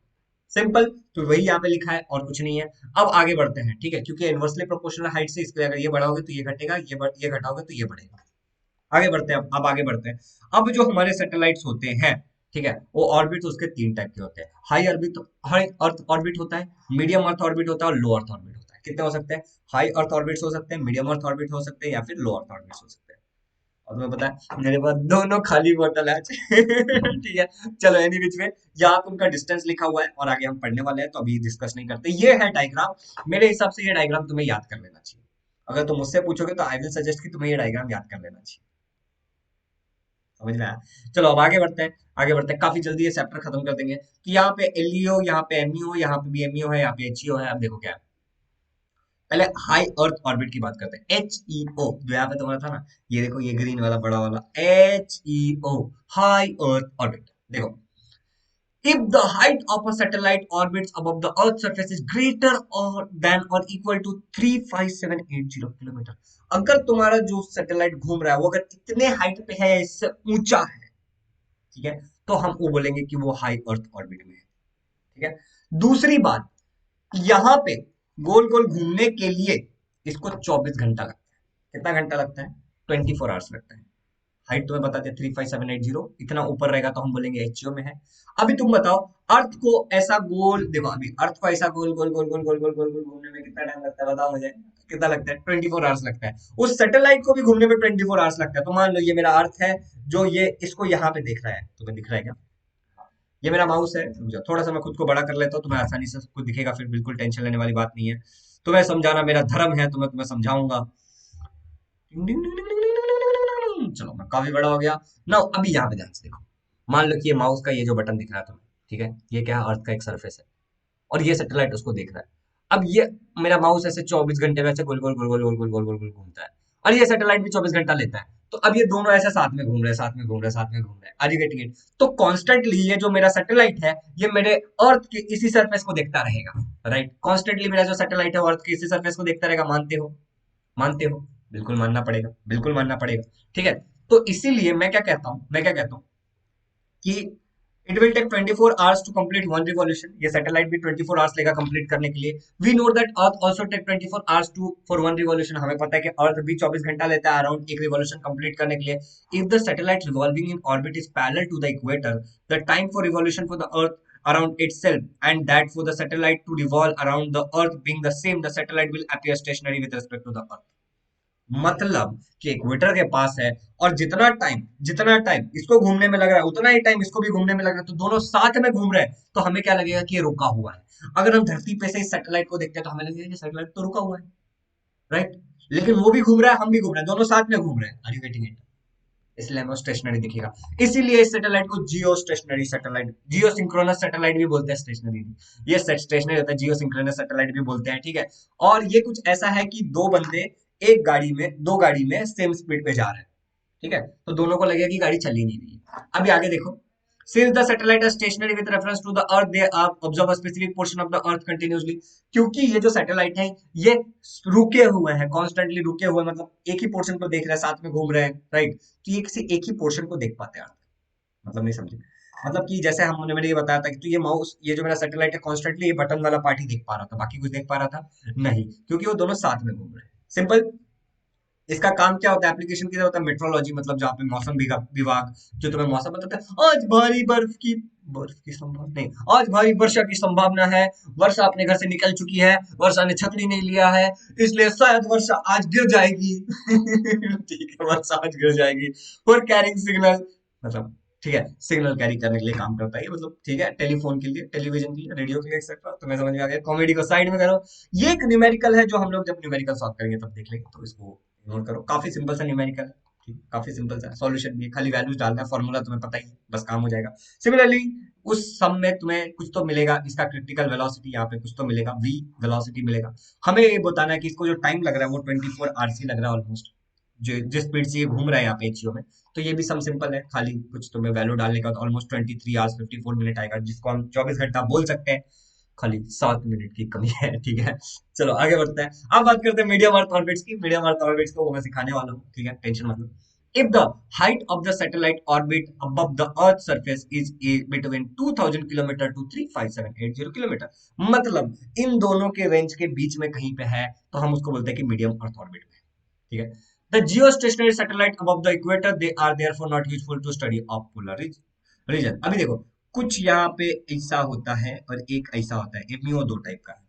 सिंपल। तो वही यहाँ पे लिखा है और कुछ नहीं है। अब आगे बढ़ते हैं, ठीक है, क्योंकि इनवर्सली प्रोपोर्शनल हाइट से इसके अगर ये बढ़ाओगे तो ये घटेगा, ये घटाओगे तो ये बढ़ेगा। आगे बढ़ते हैं। अब आगे बढ़ते हैं। अब जो हमारे सैटेलाइट्स होते हैं, ठीक है, वो ऑर्बिट उसके तीन टाइप के होते हैं। हाई अर्थ ऑर्बिट होता है, मीडियम अर्थ ऑर्बिट होता है और लो अर्थ ऑर्बिट होता है। कितने हो सकते हैं? हाई अर्थ ऑर्बिट हो सकते हैं, मीडियम अर्थ ऑर्बिट हो सकते हैं, या फिर लो अर्थ ऑर्बिट हो सकते हैं। और तुम्हें पता है मेरे पास दोनों खाली बोतल है आज। ठीक है, चलो एनी विच में यहाँ पे उनका डिस्टेंस लिखा हुआ है और आगे हम पढ़ने वाले हैं, तो अभी डिस्कस नहीं करते। ये है डायग्राम। मेरे हिसाब से ये डायग्राम तुम्हें याद कर लेना चाहिए। अगर तुम मुझसे पूछोगे तो आई विल सजेस्ट कि तुम्हें ये डायग्राम याद कर लेना चाहिए। समझ में आया? चलो अब आगे बढ़ते हैं। आगे बढ़ते हैं, काफी जल्दी ये चैप्टर खत्म कर देंगे। तो यहाँ पे एलईओ, यहाँ पे एमईओ, यहाँ पे भी एमईओ है, यहाँ पे एचईओ है। अब देखो क्या है, पहले हाई अर्थ ऑर्बिट की बात करते हैं। एच ई ओ जो यहाँ पे तुम्हारा था ना, ये देखो, ये ग्रीन वाला बड़ा वाला एच ई ओ, हाई अर्थ ऑर्बिट। देखो, if the height of a satellite orbits above the earth surface is greater or than or equal to 35780 kilometre, अगर तुम्हारा जो सैटेलाइट घूम रहा है वो अगर इतने हाइट पे है या इससे ऊंचा है, ठीक है, तो हम वो बोलेंगे कि वो हाई अर्थ ऑर्बिट में है। ठीक है, दूसरी बात, यहाँ पे गोल गोल घूमने के लिए इसको 24 घंटा लगता है। कितना घंटा लगता है? 24 आवर्स लगता है। हाइट तुम्हें बता दिया 35780, इतना ऊपर रहेगा तो हम बोलेंगे एचओ में है। अभी तुम बताओ, अर्थ को ऐसा गोल, देखो अभी अर्थ को ऐसा गोल गोल गोल गोल गोल गोल गोल गोल घूमने में कितना टाइम लगता है बताओ मुझे, कितना लगता है? 24 आवर्स लगता है। उस सैटेलाइट को भी घूमने में 24 आवर्स लगता है। तो मान लो ये मेरा अर्थ है, जो ये इसको यहाँ पे देख रहा है, तुम्हें दिख रहा है क्या? ये मेरा माउस है, समझो। थोड़ा सा मैं खुद को बड़ा कर लेता हूँ, तुम्हें आसानी से सब कुछ दिखेगा, फिर बिल्कुल टेंशन लेने वाली बात नहीं है। तुम्हें समझाना मेरा धर्म है, तो मैं तुम्हें समझाऊंगा। चलो मैं काफी बड़ा हो गया ना। अभी यहाँ पे ध्यान से देखो, मान लो कि ये माउस का ये जो बटन दिख रहा है तुम्हें, ठीक है, ये क्या है? अर्थ का एक सरफेस है, और ये सैटेलाइट उसको देख रहा है। अब ये मेरा माउस ऐसे 24 घंटे में ऐसे गोल गोल गोल गोल गोल गोल गोल गोल गोल घूमता है, और ये सैटेलाइट भी 24 घंटा लेता है। तो अब ये दोनों ऐसे साथ में घूम रहे हैं, साथ में घूम रहे हैं, साथ में घूम रहे हैं। Are you getting it? तो कॉन्स्टेंटली ये जो मेरा सैटेलाइट है, ये मेरे अर्थ के इसी सरफेस को देखता रहेगा। राइट, कॉन्स्टेंटली मेरा जो सैटेलाइट है वो अर्थ के इसी सरफेस को देखता रहेगा। मानते हो? मानते हो? बिल्कुल मानना पड़ेगा, बिल्कुल मानना पड़ेगा। ठीक है, तो इसीलिए मैं क्या कहता हूं कि it will take 24 hours to complete one revolution. ये सैटेलाइट भी 24 आवर्स लेगा कंप्लीट करने के लिए। We know that earth also take 24 hours to for one revolution. हमें पता है कि अर्थ भी 24 घंटा लेता है अराउंड एक रिवॉल्यूशन कंप्लीट करने के लिए। If the satellite revolving in orbit is parallel to the equator, the time for revolution for the earth around itself and that for the satellite to revolve around the earth being the same, the satellite will appear stationary with respect to the earth। मतलब कि equator के पास है, और जितना time इसको घूमने में लग रहा है उतना ही टाइम इसको भी घूमने में लग रहा है, तो दोनों साथ में घूम रहे हैं, तो हमें क्या लगेगा कि ये रुका हुआ है। अगर हम धरती पे से इस सैटेलाइट को देखते हैं तो हमें लगेगा कि सैटेलाइट तो रुका हुआ है, राइट, लेकिन वो भी घूम रहा है, हम भी घूम रहे हैं, दोनों साथ में घूम रहे हैं। Are you getting it? इसलिए हमें स्टेशनरी दिखेगा। इसीलिए इस सैटेलाइट को geostationary satellite, geosynchronous satellite भी बोलते हैं, स्टेशनरी नहीं। ये स्टेशनरी होता है, जियो सिंक्रोनस सैटेलाइट भी बोलते हैं। ठीक है, और ये कुछ ऐसा है कि दो गाड़ी में सेम स्पीड पे जा रहे हैं। ठीक है, तो दोनों को लगेगा कि गाड़ी चल ही नहीं रही है। अभी आगे देखो, since the satellite is stationary with reference to the earth, they are observe a specific portion of the earth continuously। क्योंकि ये जो सैटेलाइट है ये रुके हुए हैं, कॉन्स्टेंटली रुके हुए, मतलब एक ही पोर्शन को देख रहे हैं, साथ में घूम रहे हैं, राइट। तो ये किसी एक ही पोर्शन को देख पाते हैं अर्थ। मतलब नहीं समझे? मतलब कि जैसे हमने मैंने ये बताया था कि तो ये माउस, ये जो मेरा सैटेलाइट है, कॉन्स्टेंटली ये बटन वाला पार्ट ही देख पा रहा था, बाकी कुछ देख पा रहा था नहीं, क्योंकि वो दोनों साथ में घूम रहे हैं। सिंपल। इसका काम क्या होता है? एप्लीकेशन किधर होता है? मेट्रोलॉजी, मतलब जहाँ पे मौसम विभाग जो तुम्हें मौसम बताता है, आज भारी बर्फ की संभावना नहीं, आज भारी वर्षा की संभावना है, वर्षा अपने घर से निकल चुकी है, वर्षा ने छतरी नहीं लिया है, इसलिए शायद वर्षा आज गिर जाएगी। ठीक है, वर्षा आज गिर जाएगी। फॉर कैरिंग सिग्नल, मतलब ठीक है, सिग्नल कैरी करने के लिए काम करता है ये, मतलब ठीक है, टेलीफोन के लिए, टेलीविजन के लिए, रेडियो के लिए, एक्सेट्रा। तो मैं समझ में आ गया, कॉमेडी को साइड में करो। ये एक न्यूमेरिकल है जो हम लोग जब न्यूमेरिकल सॉल्व करेंगे तब देख लेंगे, तो इसको नोट करो। काफी सिंपल सा न्यूमेरिकल है, ठीक, काफी सिंपल सा सॉल्यूशन भी है, खाली वैल्यूज डालना है, फॉर्मूला तुम्हें पता ही है, बस काम हो जाएगा। सिमिलरली उस सम में तुम्हें कुछ तो मिलेगा, इसका क्रिटिकल वेलोसिटी यहाँ पे कुछ तो मिलेगा, v वेलोसिटी मिलेगा। हमें ये बताना है कि इसको जो टाइम लग रहा है वो 24 आवर्स ही लग रहा है ऑलमोस्ट, जो जिस स्पीड से ये घूम रहा है यहाँ पे एचईओ में। तो ये भी सम सिंपल है, खाली कुछ तुम्हें वैल्यू डालने का, तो ऑलमोस्ट 23 आवर्स 54 मिनट आएगा, जिसको हम 24 घंटा बोल सकते हैं। खाली 7 मिनट की कमी है। ठीक है, चलो आगे बढ़ते हैं। अब बात करते हैं मीडियम अर्थ ऑर्बिट्स की। मीडियम अर्थ ऑर्बिट्स को वो मैं सिखाने वाला हूँ, ठीक है, टेंशन मत लो। If the height of the satellite orbit above the Earth surface is between 2000 kilometre to 35780 kilometre, मतलब इन दोनों के रेंज के बीच में कहीं पे है, तो हम उसको बोलते हैं कि मीडियम अर्थ ऑर्बिट में। ठीक है, the geostationary satellite above the equator, they are therefore not useful to study of polar region। Region अभी देखो, कुछ यहाँ पे ऐसा होता है और एक ऐसा होता है, एमियो दो टाइप का है।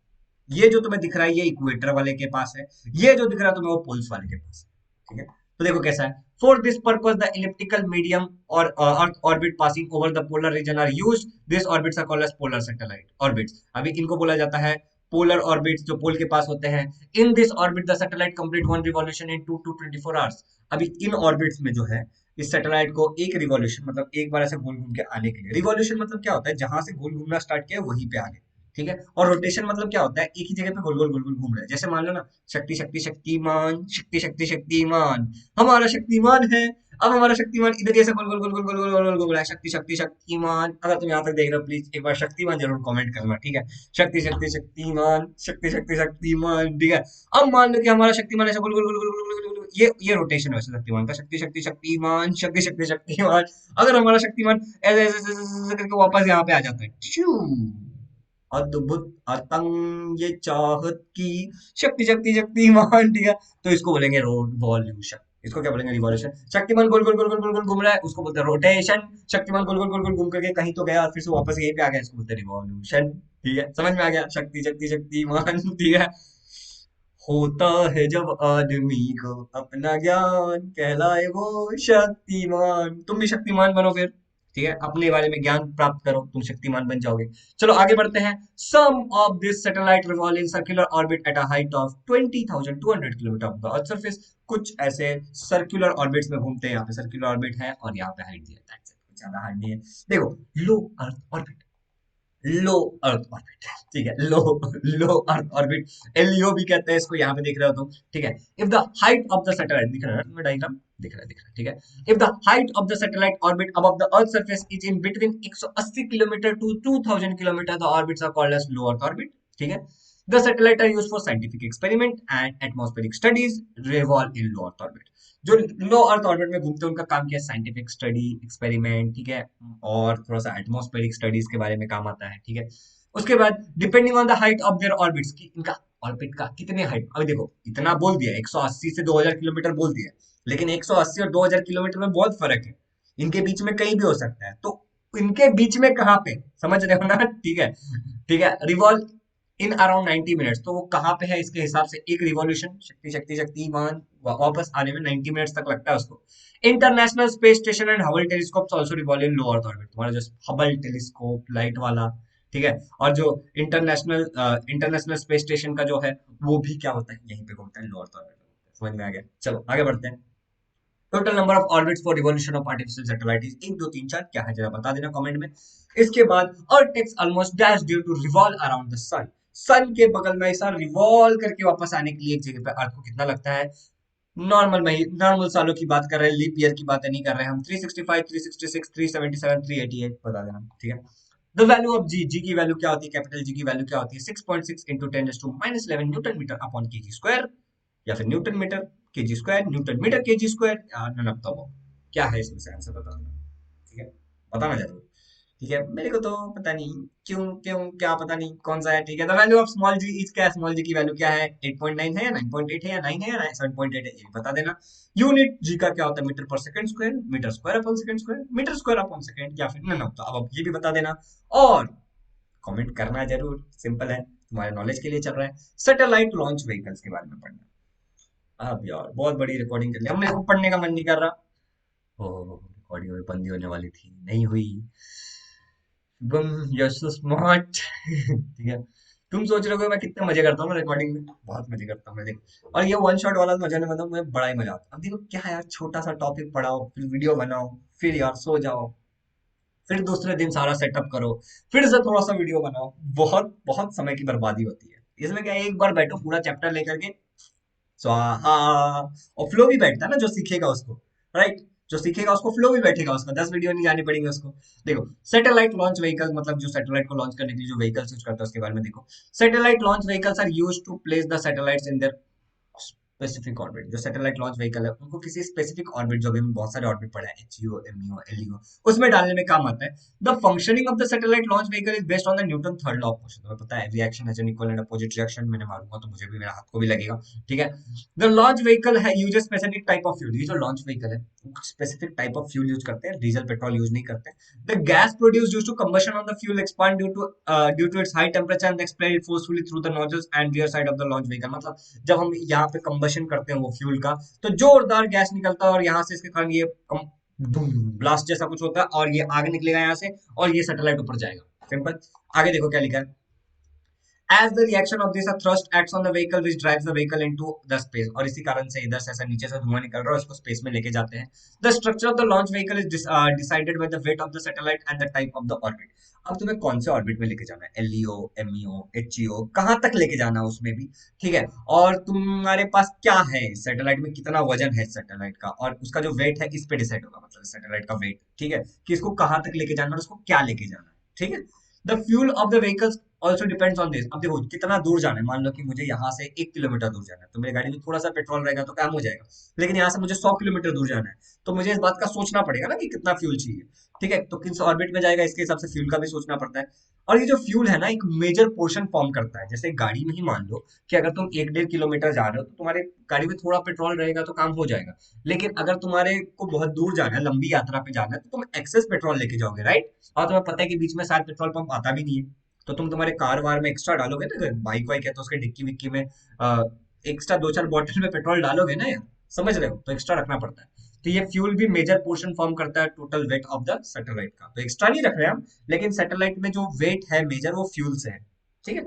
ये जो तुम्हें दिख रहा है ये इक्वेटर वाले के पास है, ये जो दिख रहा है तुम्हें वो पोल्स वाले के पास है। ठीक है, तो देखो कैसा है। For this purpose the elliptical medium और earth orbit passing over the polar region are used. This orbits are called as polar satellite orbits. अभी इनको बोला जाता है पोलर ऑर्बिट्स, जो पोल के पास होते हैं। In this orbit the satellite complete one revolution in 2 to 24 hours। अभी इन ऑर्बिट्स में जो है इस सैटेलाइट को एक रिवॉल्यूशन मतलब एक बार ऐसे गोल घूम के आने के लिए, रिवॉल्यूशन मतलब क्या होता है, जहां से गोल घूमना स्टार्ट किया वहीं पे आगे। ठीक है, और रोटेशन मतलब क्या होता है, एक ही जगह पे गोल गोल गोल गोल घूम रहा है। जैसे मान लो ना, शक्ति शक्ति शक्तिमान, शक्ति शक्ति शक्तिमान, हमारा शक्तिमान है। अब हमारा शक्तिमान इधर ही ऐसे गोल गोल गोल गोल गोल गोल गोल गोल घूम रहा है, शक्ति शक्ति शक्तिमान। अगर तुम यहाँ तक देख रहे हो प्लीज एक बार शक्तिमान जरूर कमेंट करना, ठीक है। शक्ति शक्ति शक्तिमान, शक्ति शक्ति शक्तिमान, ठीक है। अब मान लो कि हमारा शक्तिमान ऐसे गोल गोल गोल गोल गोल गोल गोल, ये रोटेशन है वैसे शक्तिमान का, शक्ति शक्ति शक्तिमान, शक्ति शक्ति शक्तिमान। अगर हमारा शक्तिमान ऐसे ऐसे ऐसे ऐसे करके वापस यहाँ पे आ जाता है, ट्यू, अद्भुत अतंग ये चाहत की, शक्ति शक्ति शक्तिमान, ठीक है। तो इसको बोलेंगे रिवॉल्यूशन। इसको क्या बोलेंगे, रिवॉल्यूशन। शक्तिमान गोल गोल गोल गोल गोल गोल घूम रहा है, उसको बोलते हैं रोटेशन। शक्तिमान गोल गोल गोल गोल घूम करके कहीं तो गया और फिर से वापस यहीं पे आ गया, इसको बोलते हैं रिवॉल्यूशन। ठीक है, समझ में आ गया, शक्ति शक्ति शक्तिमान, ठीक है। होता है जब आदमी को अपना ज्ञान, कहलाए वो शक्तिमान। तुम भी शक्तिमान बनो फिर, ठीक है, अपने बारे में ज्ञान प्राप्त करो, तुम शक्तिमान बन जाओगे। चलो आगे बढ़ते हैं। Some of this satellite revolve in circular orbit at a height of 20,200 kilometre of the earth surface. कुछ ऐसे सर्कुलर ऑर्बिट्स में घूमते हैं, यहाँ पे सर्कुलर ऑर्बिट है और यहाँ पे हाइट दिया है, कुछ ज्यादा हार्ड नहीं है। देखो, लो अर्थ ऑर्बिट, लो अर्थ ऑर्बिट, ठीक है, लो लो अर्थ ऑर्बिट, एलईओ भी कहते हैं इसको, यहाँ पे देख रहे हो तुम, ठीक है। If the height of the satellite, दिख रहा है तुम्हें डायग्राम, दिख रहा है, ठीक है। If the height of the satellite orbit above the earth surface is in between 180 kilometre to 2000 kilometre, the orbits are called as low earth orbit, ठीक है। The satellite are used for scientific experiment and atmospheric studies, revolve in low Earth orbit। जो लो earth orbit में घूमते हैं उनका काम क्या है, साइंटिफिक स्टडी, एक्सपेरिमेंट, ठीक है, और थोड़ा सा एटमॉस्फेरिक स्टडीज के बारे में काम आता है, ठीक है। उसके बाद depending on the height of their orbits, की इनका ऑर्बिट का कितने हाइट, अभी देखो इतना बोल दिया 180 से 2000 किलोमीटर बोल दिया, लेकिन 180 और 2000 किलोमीटर में बहुत फर्क है। इनके बीच में कहीं भी हो सकता है, तो इनके बीच में कहाँ पे, समझ रहे हो ना, ठीक है। ठीक है, रिवॉल्व इन अराउंड 90 मिनट्स, तो वो कहाँ पे है इसके हिसाब से एक रिवॉल्यूशन, शक्ति शक्ति शक्तिमान, वापस आने में 90 मिनट्स तक लगता है उसको। International space station and Hubble telescope also revolve in low earth orbit. तुम्हारा जो हबल टेलीस्कोप लाइट वाला, ठीक है, और जो इंटरनेशनल स्पेस स्टेशन का जो है वो भी क्या होता है, यहीं पे घूमता है, लो अर्थ ऑर्बिट। समझ में आ गया, चलो आगे बढ़ते हैं। Total number of orbits for revolution of artificial satellite is 1 2 3 4, क्या है जरा बता देना कमेंट में। इसके बाद earth takes almost dash due to revolve around the sun. Sun के बगल में ऐसा रिवॉल्व करके वापस आने के लिए एक जगह पे अर्थ को कितना लगता है, नॉर्मल सालों की बात कर रहे हैं, लीप ईयर की बातें नहीं कर रहे हैं हम। 365, 366, 377, 388 बता देना, ठीक है। द वैल्यू ऑफ जी, जी की वैल्यू क्या होती है, कैपिटल जी की वैल्यू क्या होती है, 6.6 into 10⁻11 newton metre upon kg square, या फिर newton metre kg square, newton metre kg square, none of the above. क्या है इसमें से आंसर बता देना, ठीक है, बताना जरूर, ठीक है। मेरे को तो पता नहीं क्यों क्यों क्या पता नहीं कौन सा है, ठीक है। The value of small g is, क्या है स्मॉल जी की वैल्यू क्या है, 8.9 है या 9.8 है या 9 है या 7.8 है, ये भी बता देना। यूनिट जी का क्या होता है, मीटर पर second square, metre square upon second square, metre square upon second, या फिर नन ऑफ द अबव, ये भी बता देना। और कमेंट करना जरूर, सिंपल है, तुम्हारे नॉलेज के लिए चल रहा है। सैटेलाइट लॉन्च व्हीकल्स के बारे में पढ़ना। अब यार बहुत बड़ी रिकॉर्डिंग कर ली हमने, इसको पढ़ने का मन नहीं कर रहा। ओ, रिकॉर्डिंग में बंदी होने वाली थी, नहीं हुई। बम, यू सो स्मार्ट, ठीक है। तुम सोच रहे हो मैं कितने मजे करता हूँ ना रिकॉर्डिंग में, बहुत मजे करता हूँ मैं, देखो। और ये वन शॉट वाला मजा नहीं, मतलब मुझे बड़ा ही मजा आता है। अब देखो क्या है यार, छोटा सा टॉपिक पढ़ाओ, फिर वीडियो बनाओ, फिर यार सो जाओ, फिर दूसरे दिन सारा सेटअप करो, फिर से थोड़ा सा वीडियो बनाओ, बहुत बहुत समय की बर्बादी होती है। इसमें क्या है, एक बार बैठो पूरा चैप्टर लेकर के, स्वाहा, और फ्लो भी बैठता है ना जो सीखेगा उसको, राइट, जो सीखेगा उसको फ्लो भी बैठेगा, उसका 10 वीडियो नहीं जानी पड़ेंगे उसको। देखो, सैटेलाइट लॉन्च व्हीकल मतलब जो सैटेलाइट को लॉन्च करने के लिए जो व्हीकल्स यूज करता है उसके बारे में देखो। Satellite launch vehicles are used to place the satellites in their specific orbit, जो सैटेलाइट लॉन्च व्हीकल है उनको किसी स्पेसिफिक ऑर्बिट, जो भी हम बहुत सारे ऑर्बिट पढ़े हैं, एचईओ, एमईओ, एलईओ, उसमें डालने में काम आता है। The functioning of the satellite launch vehicle is based on the Newton third law of motion. तुम्हें पता है reaction has an equal and opposite reaction, मैंने मारूंगा तो मुझे भी, मेरा हाथ को भी लगेगा, ठीक है। द लॉन्च व्हीकल है use specific type of fuel. ये जो लॉन्च व्हीकल है specific type of fuel use करते हैं, डीजल पेट्रोल यूज नहीं करते। The gas produced due to combustion of the fuel expand due to its high temperature and expelled forcefully through the nozzles and rear side of the launch vehicle। मतलब जब हम यहाँ पे combustion करते हैं वो फ्यूल का, तो जोरदार गैस निकलता है और यहाँ से इसके कारण ये ब्लास्ट जैसा कुछ होता है और ये आगे निकलेगा यहाँ से और ये सैटेलाइट ऊपर जाएगा। सिंपल। आगे देखो क्या लिखा है। As the reaction of this a thrust acts on the vehicle which drives the vehicle into the space। और इसी कारण से इधर से ऐसा नीचे से धुआं निकल रहा है, उसको स्पेस में लेके जाते हैं। The structure of the launch vehicle is decided by the weight of the satellite and the type of the orbit। अब तुम्हें कौन से ऑर्बिट में लेके जाना है, एलईओ, एमईओ, एचईओ, कहाँ तक लेके जाना है उसमें भी, ठीक है। और तुम्हारे पास क्या है सैटेलाइट में, कितना वजन है सैटेलाइट का, और उसका जो वेट है इस पे डिसाइड होगा, मतलब सैटेलाइट का वेट, ठीक है, कि इसको कहाँ तक लेके जाना है और उसको क्या लेके जाना है, ठीक है। The fuel of the vehicles also depends on this. अब देखो कितना दूर जाना है, मान लो कि मुझे यहाँ से 1 किलोमीटर दूर जाना है, तो मेरी गाड़ी में थोड़ा सा पेट्रोल रहेगा तो काम हो जाएगा। लेकिन यहाँ से मुझे 100 किलोमीटर दूर जाना है, तो मुझे इस बात का सोचना पड़ेगा ना कि कितना फ्यूल चाहिए, ठीक है। तो किस ऑर्बिट में जाएगा इसके हिसाब से फ्यूल का भी सोचना पड़ता है। और ये जो फ्यूल है ना एक मेजर पोर्शन फॉर्म करता है। जैसे गाड़ी में ही मान लो कि अगर तुम 1-1.5 किलोमीटर जा रहे हो तो तुम्हारे गाड़ी में थोड़ा पेट्रोल रहेगा तो काम हो जाएगा। लेकिन अगर तुम्हारे को बहुत दूर जाना है, लंबी यात्रा पे जाना है, तो तुम एक्सेस पेट्रोल लेके जाओगे, राइट। और तुम्हें पता है कि बीच में शायद पेट्रोल पंप आता भी नहीं है, तो तुम तुम्हारे कार वार में एक्स्ट्रा डालोगे ना, अगर बाइक वाइक है तो उसके डिक्की विक्की में एक्स्ट्रा 2-4 बॉटल में पेट्रोल डालोगे ना यार, समझ रहे हो, तो एक्स्ट्रा रखना पड़ता है। तो ये फ्यूल भी मेजर पोर्शन फॉर्म करता है total weight of the satellite का। तो एक्स्ट्रा नहीं रख रहे हम, लेकिन सैटेलाइट में जो वेट है मेजर वो फ्यूल से है, ठीक है।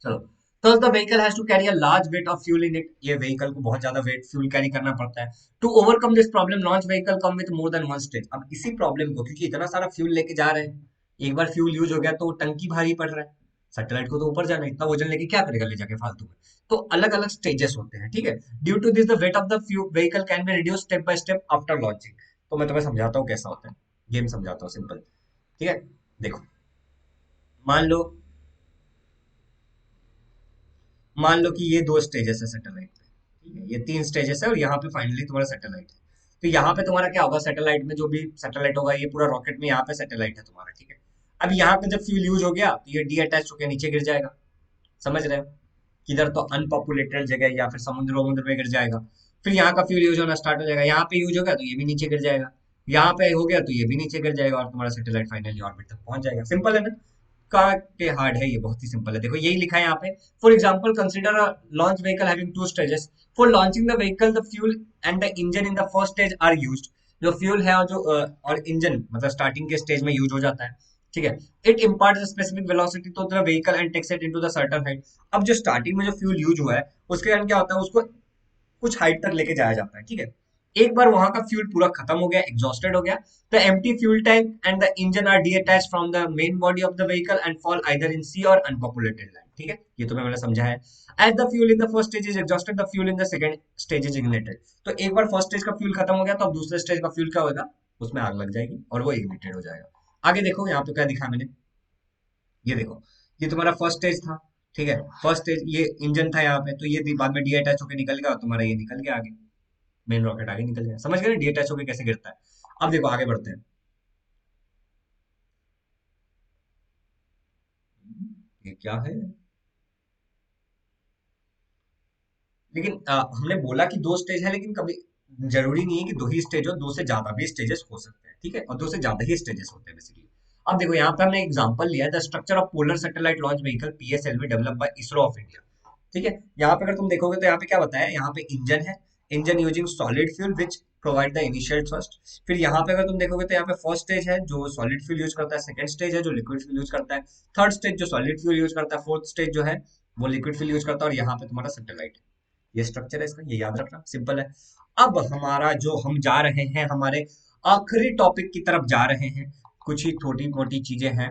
चलो, thus the vehicle has to carry a large weight of fuel in it। ये vehicle को बहुत ज्यादा वेट फ्यूल कैरी करना पड़ता है। To overcome this problem launch vehicle come with more than one stage। अब इसी प्रॉब्लम को, क्योंकि इतना सारा फ्यूल लेके जा रहे हैं, एक बार फ्यूल यूज हो गया तो टंकी भारी पड़ रहा है, सैटेलाइट को तो ऊपर जाना है, इतना वजन लेके क्या करेगा ले जाके फालतू में। तो अलग अलग स्टेजेस होते हैं, ठीक है। Due to this the weight of the vehicle can be reduce step by step after launching. तो मैं तुम्हें समझाता हूँ कैसा होता है, गेम समझाता हूँ सिंपल, ठीक है। देखो, मान लो मान लो कि ये 2 स्टेजेस है सैटेलाइट पे, ठीक है, ये 3 स्टेजेस है और यहाँ पे फाइनली तुम्हारा सैटेलाइट है। तो यहाँ पे तुम्हारा क्या होगा, सैटेलाइट में जो भी सैटेलाइट होगा, ये पूरा रॉकेट में यहाँ पे सैटेलाइट है तुम्हारा, ठीक है। अब यहाँ पे जब फ्यूल यूज हो गया तो ये डी अटैच होकर नीचे गिर जाएगा, समझ रहे हो। किधर तो अनपॉपुलेटेड जगह या फिर समुद्र वमुद्र में गिर जाएगा। फिर यहाँ का फ्यूल यूज होना स्टार्ट हो जाएगा, यहाँ पे यूज हो गया तो ये भी नीचे गिर जाएगा, यहाँ पे हो गया तो ये भी नीचे गिर जाएगा और तुम्हारा सैटेलाइट फाइनली ऑर्बिट तक पहुंच जाएगा। सिंपल है ना। का के हार्ड है, ये बहुत ही सिंपल है। देखो यही लिखा है यहाँ पे। For example consider a launch vehicle having 2 stages. For launching the vehicle the fuel and the engine in the first stage are used. जो फ्यूल है और जो और इंजन मतलब स्टार्टिंग के स्टेज में यूज हो जाता है, ठीक है। It imparts specific velocity to the vehicle and takes it into the certain height. अब जो स्टार्टिंग में जो फ्यूल यूज हुआ है उसके कारण क्या होता है, उसको कुछ हाइट तक लेके जाया जाता है, ठीक है। एक बार वहां का फ्यूल पूरा खत्म हो गया, एग्जॉस्टेड हो गया, the empty fuel tank and the engine are detached from the main body of the vehicle and fall either in sea और अनपॉपुलेटेड लैंड, ठीक है। ये तो मैंने समझा है। As the fuel in the first stage is exhausted the fuel in the second stage is ignited. तो एक बार फर्स्ट स्टेज का फ्यूल खत्म हो गया तो अब दूसरे स्टेज का फ्यूल क्या होगा, उसमें आग लग जाएगी और वो इग्निटेड हो जाएगा। आगे देखो यहाँ पे क्या दिखा मैंने, ये देखो, ये तुम्हारा फर्स्ट स्टेज था, ठीक है। फर्स्ट स्टेज ये इंजन था यहाँ पे, तो ये बाद में डी अटैच होकर निकल गया और तुम्हारा ये निकल गया आगे, मेन रॉकेट आगे निकल गया। समझ गए ना डी अटैच होकर कैसे गिरता है। अब देखो आगे बढ़ते हैं। ये क्या है, लेकिन हमने बोला कि 2 स्टेज है, लेकिन कभी जरूरी नहीं है कि 2 ही स्टेज हो, 2 से ज्यादा भी स्टेजेस हो सकते हैं, ठीक है। और 2 से ज्यादा ही स्टेजेस होते हैं बेसिकली। अब देखो यहाँ पे हमने एग्जांपल लिया है, the structure of polar satellite launch vehicle PSLV developed by ISRO of India, ठीक है। यहाँ पे अगर तुम देखोगे तो यहाँ पे क्या बताया है, यहाँ पे इंजन है, engine using solid fuel which provide the initial thrust. फिर यहाँ पे अगर तुम देखोगे तो यहाँ पे फर्स्ट स्टेज है जो सॉलिड फ्यूल यूज करता है, सेकंड स्टेज है जो लिक्विड फ्यूल यूज करता है, थर्ड स्टेज जो सॉलिड फ्यूल यूज करता है, फोर्थ स्टेज जो है वो लिक्विड फ्यूल यूज करता है, और यहाँ पे तुम्हारा सैटेलाइट है। ये स्ट्रक्चर है इसका, ये याद रखना, सिंपल है। अब हमारा जो हम जा रहे हैं हमारे आखिरी टॉपिक की तरफ जा रहे हैं, कुछ ही छोटी मोटी चीजें हैं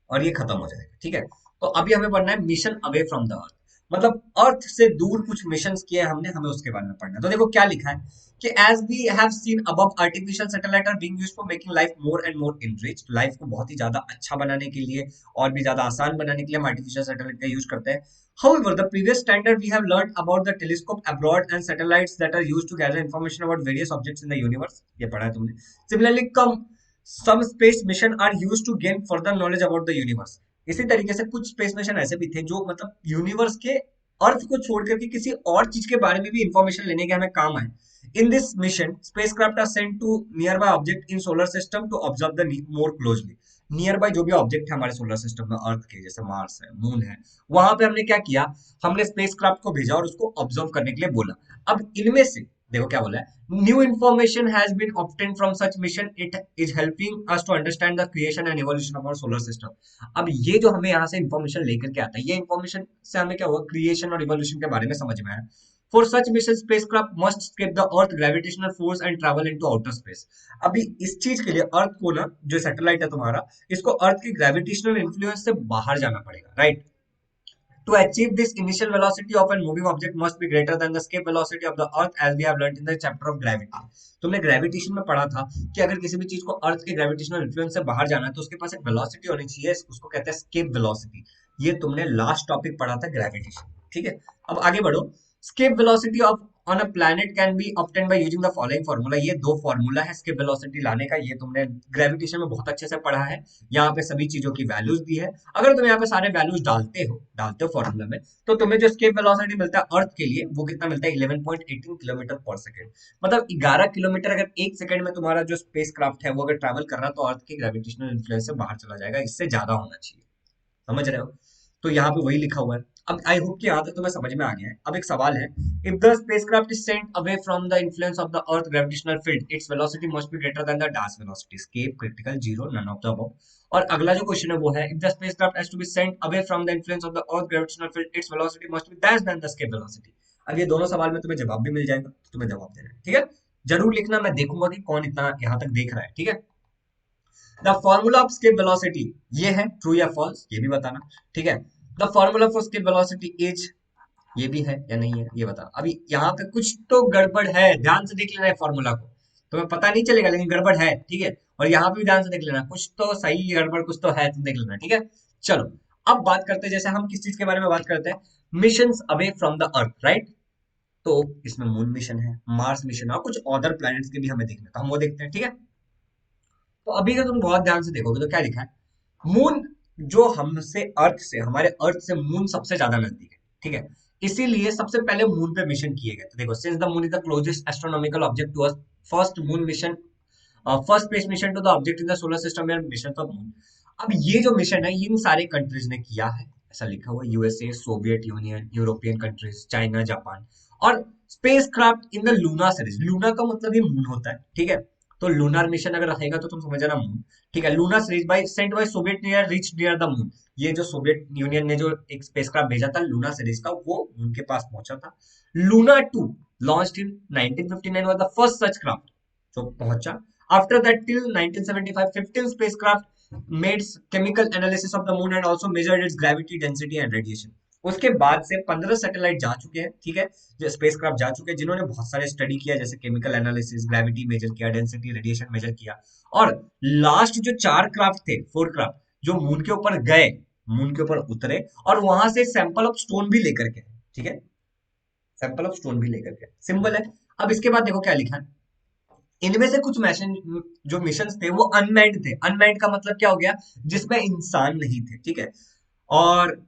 और ये खत्म हो जाएगा, ठीक है। तो अभी हमें पढ़ना है mission away from the earth. मतलब अर्थ से दूर कुछ मिशन किए हमने, हमें उसके बारे में पढ़ना है। तो देखो क्या लिखा है, कि as we have seen above artificial satellite are being used for making life more and more enrich, life को बहुत ही ज्यादा अच्छा बनाने के लिए और भी ज्यादा आसान बनाने के लिए हम आर्टिफिशियल सैटेलाइट का यूज करते हैं. However, the previous standard we have learned about the telescope abroad and satellites that are used to gather information about various objects in the universe. ये पढ़ा है तुमने. Similarly, some space mission are used to gain further knowledge about the universe. इसी तरीके से कुछ space mission ऐसे भी थे जो मतलब यूनिवर्स के अर्थ को छोड़ करके किसी और चीज के बारे में भी इंफॉर्मेशन लेने के हमें काम आए. In this mission spacecraft are sent to nearby object in solar system to observe the more closely. Nearby जो भी ऑब्जेक्ट है हमारे सोलर सिस्टम में अर्थ के, जैसे मार्स है, मून है, वहां पे हमने क्या किया, हमने स्पेसक्राफ्ट को भेजा और उसको ऑब्जर्व करने के लिए बोला. अब इनमें से देखो क्या बोला है, new information has been obtained from such mission, it is helping us to understand the creation and evolution of our solar system. अब ये जो हमें यहाँ से इंफॉर्मेशन लेकर के आता है, ये इंफॉर्मेशन से हमें क्या हुआ, क्रिएशन और इवोल्यूशन के बारे में समझ में आया. For such missions, spacecraft must escape the Earth gravitational force and travel into outer space. अभी इस चीज के लिए अर्थ को ना, जो सैटेलाइट है तुम्हारा, इसको अर्थ की ग्रेविटेशनल इन्फ्लुएंस से बाहर जाना पड़ेगा, right? To achieve this, initial velocity of a moving object must be greater than the escape velocity of the Earth, as we have learned in the chapter of gravity. तुमने gravitation में पढ़ा था कि अगर किसी भी चीज को अर्थ के ग्रेविटेशनल इन्फ्लुएंस से बाहर जाना है तो उसके पास एक वेलोसिटी होनी चाहिए, उसको कहते हैं escape velocity. ये तुमने लास्ट टॉपिक पढ़ा था ग्रेविटेशन, ठीक है? अब आगे बढ़ो. Escape velocity of on a planet can be obtained by using the following formula. ये दो फॉर्मूला है escape velocity लाने का, ये तुमने ग्रेविटेशन में बहुत अच्छे से पढ़ा है. यहाँ पे सभी चीजों की वैल्यूज दी है. अगर तुम यहाँ पे सारे वैल्यूज डालते हो फॉर्मूला में, तो तुम्हें जो escape velocity मिलता है अर्थ के लिए वो कितना मिलता है, 11.18 किलोमीटर पर सेकेंड. मतलब 11 किलोमीटर अगर एक सेकंड में तुम्हारा जो स्पेस क्राफ्ट है वो अगर ट्रैवल कर रहा है तो अर्थ के ग्रेविटेशनल इन्फ्लुएंस से बाहर चला जाएगा, इससे ज्यादा होना चाहिए. समझ रहे हो? तो यहाँ पे वही लिखा हुआ है. अब आई होप कि यहाँ तक तुम्हें समझ में आ गया है. अब एक सवाल है, if the spacecraft is sent away from the influence of the earth gravitational field, its velocity must be greater than the dash velocity, escape, critical, zero, none of the above. और अगला जो क्वेश्चन है वो है, if the spacecraft has to be sent away from the influence of the earth gravitational field, its velocity must be dash than the escape velocity. अब ये दोनों सवाल में तुम्हें जवाब भी मिल जाएगा, तो तुम्हें जवाब देना है, ठीक है? जरूर लिखना, मैं देखूंगा कि कौन इतना यहाँ तक देख रहा है, ठीक है? The formula of escape velocity ये है, ट्रू या फॉल्स ये भी बताना, ठीक है? The formula for escape velocity is, ये भी है या नहीं है ये बता. अभी यहाँ पे कुछ तो गड़बड़ है, ध्यान से देख लेना है फॉर्मूला को, तुम्हें पता नहीं चलेगा लेकिन गड़बड़ है, ठीक है? और यहाँ पे भी ध्यान से देख लेना, कुछ तो सही गड़बड़ कुछ तो है, तुम देख लेना, ठीक है? चलो अब बात करते हैं, जैसे हम किस चीज के बारे में बात करते हैं, missions away from the earth, right? तो इसमें मून मिशन है, मार्स मिशन है और कुछ अदर प्लैनेट्स के भी हमें देखना, तो हम वो देखते हैं, ठीक है? तो अभी अगर तुम बहुत ध्यान से देखोगे तो क्या लिखा है, मून जो हमसे अर्थ से, हमारे अर्थ से मून सबसे ज्यादा नजदीक है, ठीक है? इसीलिए सबसे पहले मून पे मिशन किए गए. तो देखो, since the moon is the closest astronomical object to us, first moon mission, first space mission to the object in the solar system and mission of moon. अब ये जो मिशन है इन सारे कंट्रीज ने किया है, ऐसा लिखा हुआ, USA, Soviet Union, European countries, China, Japan. और spacecraft in the Luna series, Luna का मतलब ही मून होता है, ठीक है? तो लूनर मिशन अगर रहेगा तो तुम समझ जाना मून, ठीक है? Luna series by sent by Soviet union reach near the moon. ये जो सोवियत यूनियन ने जो एक स्पेसक्राफ्ट भेजा था लूना सीरीज का, वो मून के पास पहुंचा था. Luna 2 launched in 1959 was the first such craft जो पहुंचा. After that till 1975 15 spacecraft made chemical analysis of the moon and also measured it's gravity, density and radiation. उसके बाद से 15 सैटेलाइट जा चुके हैं, ठीक है? जो स्पेसक्राफ्ट जा चुके हैं जिन्होंने बहुत सारे स्टडी किया, जैसे केमिकल एनालिसिस, ग्रेविटी मेजर किया, डेंसिटी, रेडिएशन मेजर किया. और लास्ट जो 4 क्राफ्ट थे, 4 क्राफ्ट जो मून के ऊपर गए, मून के ऊपर उतरे और वहां से सैंपल ऑफ स्टोन भी लेकर के, ठीक है? सैंपल ऑफ स्टोन भी लेकर के, सिंपल है. अब इसके बाद देखो क्या लिखा है, इनमें से कुछ मिशन, जो मिशन थे वो अनमैन्ड थे. अनमैन्ड का मतलब क्या हो गया, जिसमें इंसान नहीं थे, ठीक है? और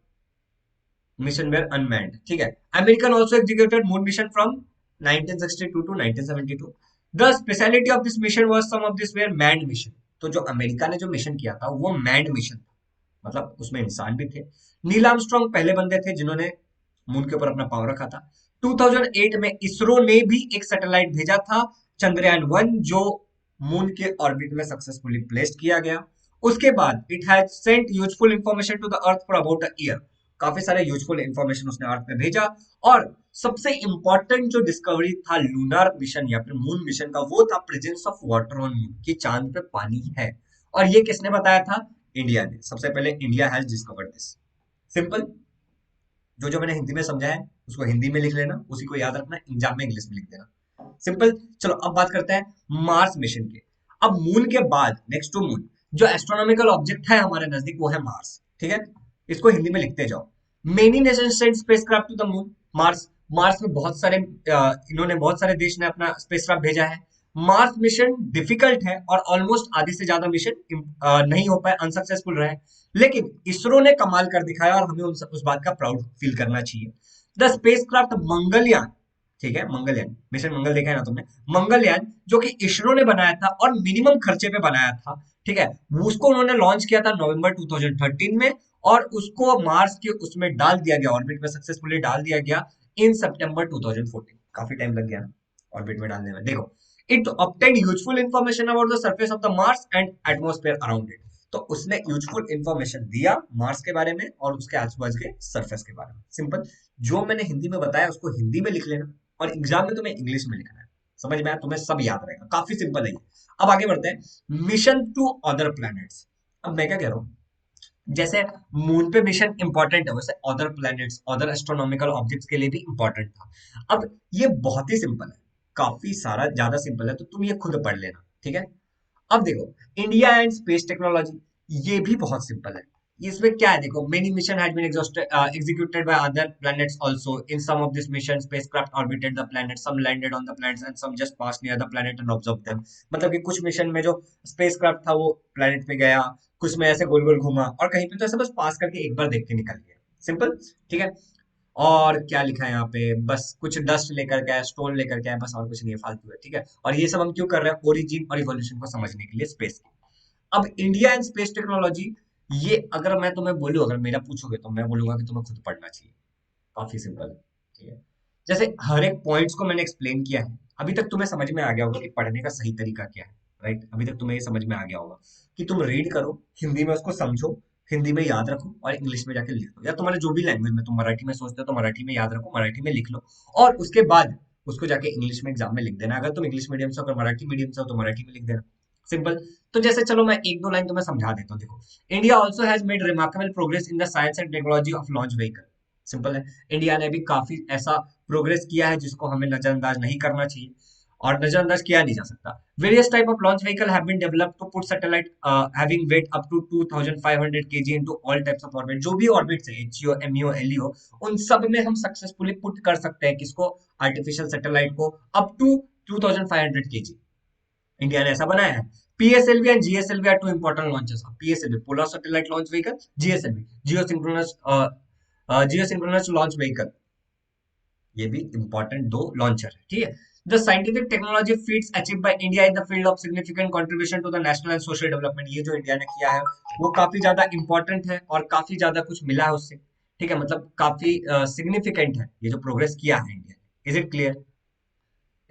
मिशन वेयर अनमैन्ड, ठीक है? American also executed moon mission from 1962 to 1972. The speciality of this mission was some of this were manned mission. तो जो अमेरिका ने जो मिशन किया था वो मैन्ड मिशन था, मतलब उसमें इंसान भी थे. नील आर्मस्ट्रांग पहले बंदे थे जिन्होंने मून के ऊपर अपना पांव रखा था. 2008 में इसरो ने भी एक सैटेलाइट भेजा था, चंद्रयान 1, जो मून के ऑर्बिट में सक्सेसफुली प्लेस्ड किया गया. उसके बाद it has sent useful information to the earth for about a year. काफी सारे यूजफुल इंफॉर्मेशन उसने अर्थ में भेजा. और सबसे इंपॉर्टेंट जो डिस्कवरी था लूनर मिशन या फिर मून मिशन का, वो था presence of water on moon, कि चांद पे पानी है. और ये किसने बताया था, इंडिया ने. सबसे पहले India has discovered this. Simple, जो जो मैंने हिंदी में समझाया है उसको हिंदी में लिख लेना, उसी को याद रखना, एग्जाम में इंग्लिश में लिख देना. सिंपल। चलो अब बात करते हैं मार्स मिशन की। अब मून के बाद नेक्स्ट टू मून जो एस्ट्रोनॉमिकल ऑब्जेक्ट है हमारे नजदीक वो है मार्स, ठीक है। इसको हिंदी में लिखते जाओ। Many nation send spacecraft to the moon. Mars, Mars में बहुत सारे इन्होंने बहुत सारे देश ने अपना स्पेसक्राफ्ट भेजा है। मार्स मिशन डिफिकल्ट है और ऑलमोस्ट आधे से ज्यादा मिशन नहीं हो पाए, अनसक्सेसफुल रहे। लेकिन इसरो ने कमाल कर दिखाया और हमें उस बात का प्राउड फील करना चाहिए। द स्पेसक्राफ्ट मंगलयान, ठीक है, मंगलयान मिशन, मंगल देखा है ना तुमने, मंगलयान जो कि इसरो ने बनाया था और मिनिमम खर्चे पे बनाया था, ठीक है, उसको उन्होंने लॉन्च किया था नवंबर 2013 में, और उसको मार्स के उसमें डाल दिया गया, ऑर्बिट में सक्सेसफुली डाल दिया गया इन सितंबर 2014। काफी टाइम लग गया ना ऑर्बिट में डालने में। देखो, it obtained useful information about the surface of the Mars and atmosphere around it. तो उसने यूजफुल इंफॉर्मेशन दिया मार्स के बारे में और उसके आसपास के सरफेस के बारे में। सिंपल, जो मैंने हिंदी में बताया उसको हिंदी में लिख लेना और एग्जाम में तुम्हें इंग्लिश में लिखना है। समझ में आया? तुम्हें सब याद रहेगा, काफी सिंपल है ये। अब आगे बढ़ते हैं, मिशन टू अदर प्लैनेट्स। अब मैं क्या कह रहा हूँ, जैसे मून पे मिशन इंपॉर्टेंट है वैसे other planets, other astronomical objects के लिए भी इंपॉर्टेंट था। अब ये बहुत ही सिंपल है, काफी सारा ज्यादा सिंपल है, तो तुम ये खुद पढ़ लेना, ठीक है। अब देखो, इंडिया एंड स्पेस टेक्नोलॉजी, ये भी बहुत सिंपल है। इसमें क्या है, देखो, many mission has been executed by other planets also. In some of this mission spacecraft orbited the planet, some landed on the planets and some just passed near the planet and observed them. मतलब कि कुछ mission में जो spacecraft था वो planet पे गया, कुछ में ऐसे गोल गोल घूमा और कहीं पे तो ऐसे बस पास करके एक बार देख के निकल गया। सिंपल, ठीक है। और क्या लिखा है यहाँ पे, बस कुछ डस्ट लेकर के आया, स्टोन लेकर के आया, बस और कुछ नहीं है, फालतू है, ठीक है। और ये सब हम क्यों कर रहे हैं, ओरिजिन और इवोल्यूशन को समझने के लिए स्पेस की। अब इंडिया एंड स्पेस टेक्नोलॉजी, ये अगर मैं तुम्हें बोलूं, अगर मेरा पूछोगे तो मैं बोलूंगा कि तुम्हें खुद पढ़ना चाहिए। काफी सिंपल है, ठीक है। जैसे हर एक पॉइंट्स को मैंने एक्सप्लेन किया है, अभी तक तुम्हें समझ में आ गया होगा कि पढ़ने का सही तरीका क्या है, राइट। अभी तक तुम्हें ये समझ में आ गया होगा कि तुम रीड करो, हिंदी में उसको समझो, हिंदी में याद रखो और इंग्लिश में जाके लिख दो, या तुम्हारे जो भी लैंग्वेज में तुम मराठी में सोचते हो तो मराठी में याद रखो, मराठी में लिख लो, और उसके बाद उसको जाके इंग्लिश में एग्जाम में लिख देना। अगर तुम इंग्लिश मीडियम से, अगर मराठी मीडियम से हो तो मराठी में लिख देना। सिंपल। तो जैसे चलो मैं एक दो लाइन तुम्हें समझा देता हूँ। देखो, India also has made remarkable progress in the science and technology of launch vehicle. Simple है, इंडिया ने भी काफी ऐसा प्रोग्रेस किया है जिसको हमें नजरअंदाज नहीं करना चाहिए और नजरअंदाज किया नहीं जा सकता। Various type of launch vehicle have been developed to put satellite having weight up to 2500 kg into all types of orbit. जो भी ऑर्बिट्स है, एचईओ, एमईओ, एलईओ, उन सब में हम सक्सेसफुली पुट कर सकते हैं किसको, आर्टिफिशियल सैटेलाइट को, अप टू 2500 केजी। इंडिया ने ऐसा बनाया है। PSLV and GSLV are two important launches. PSLV polar satellite launch vehicle, GSLV geosynchronous launch vehicle, ये भी इंपॉर्टेंट दो लॉन्चर है, ठीक है। The scientific technology feats achieve by India in the field of significant contribution to the national and social development, ये जो India ने किया है वो काफी ज्यादा इंपॉर्टेंट है और काफी ज्यादा कुछ मिला है उससे, ठीक है। मतलब काफी सिग्निफिकेंट है ये जो प्रोग्रेस किया है इंडिया ने। Is it clear?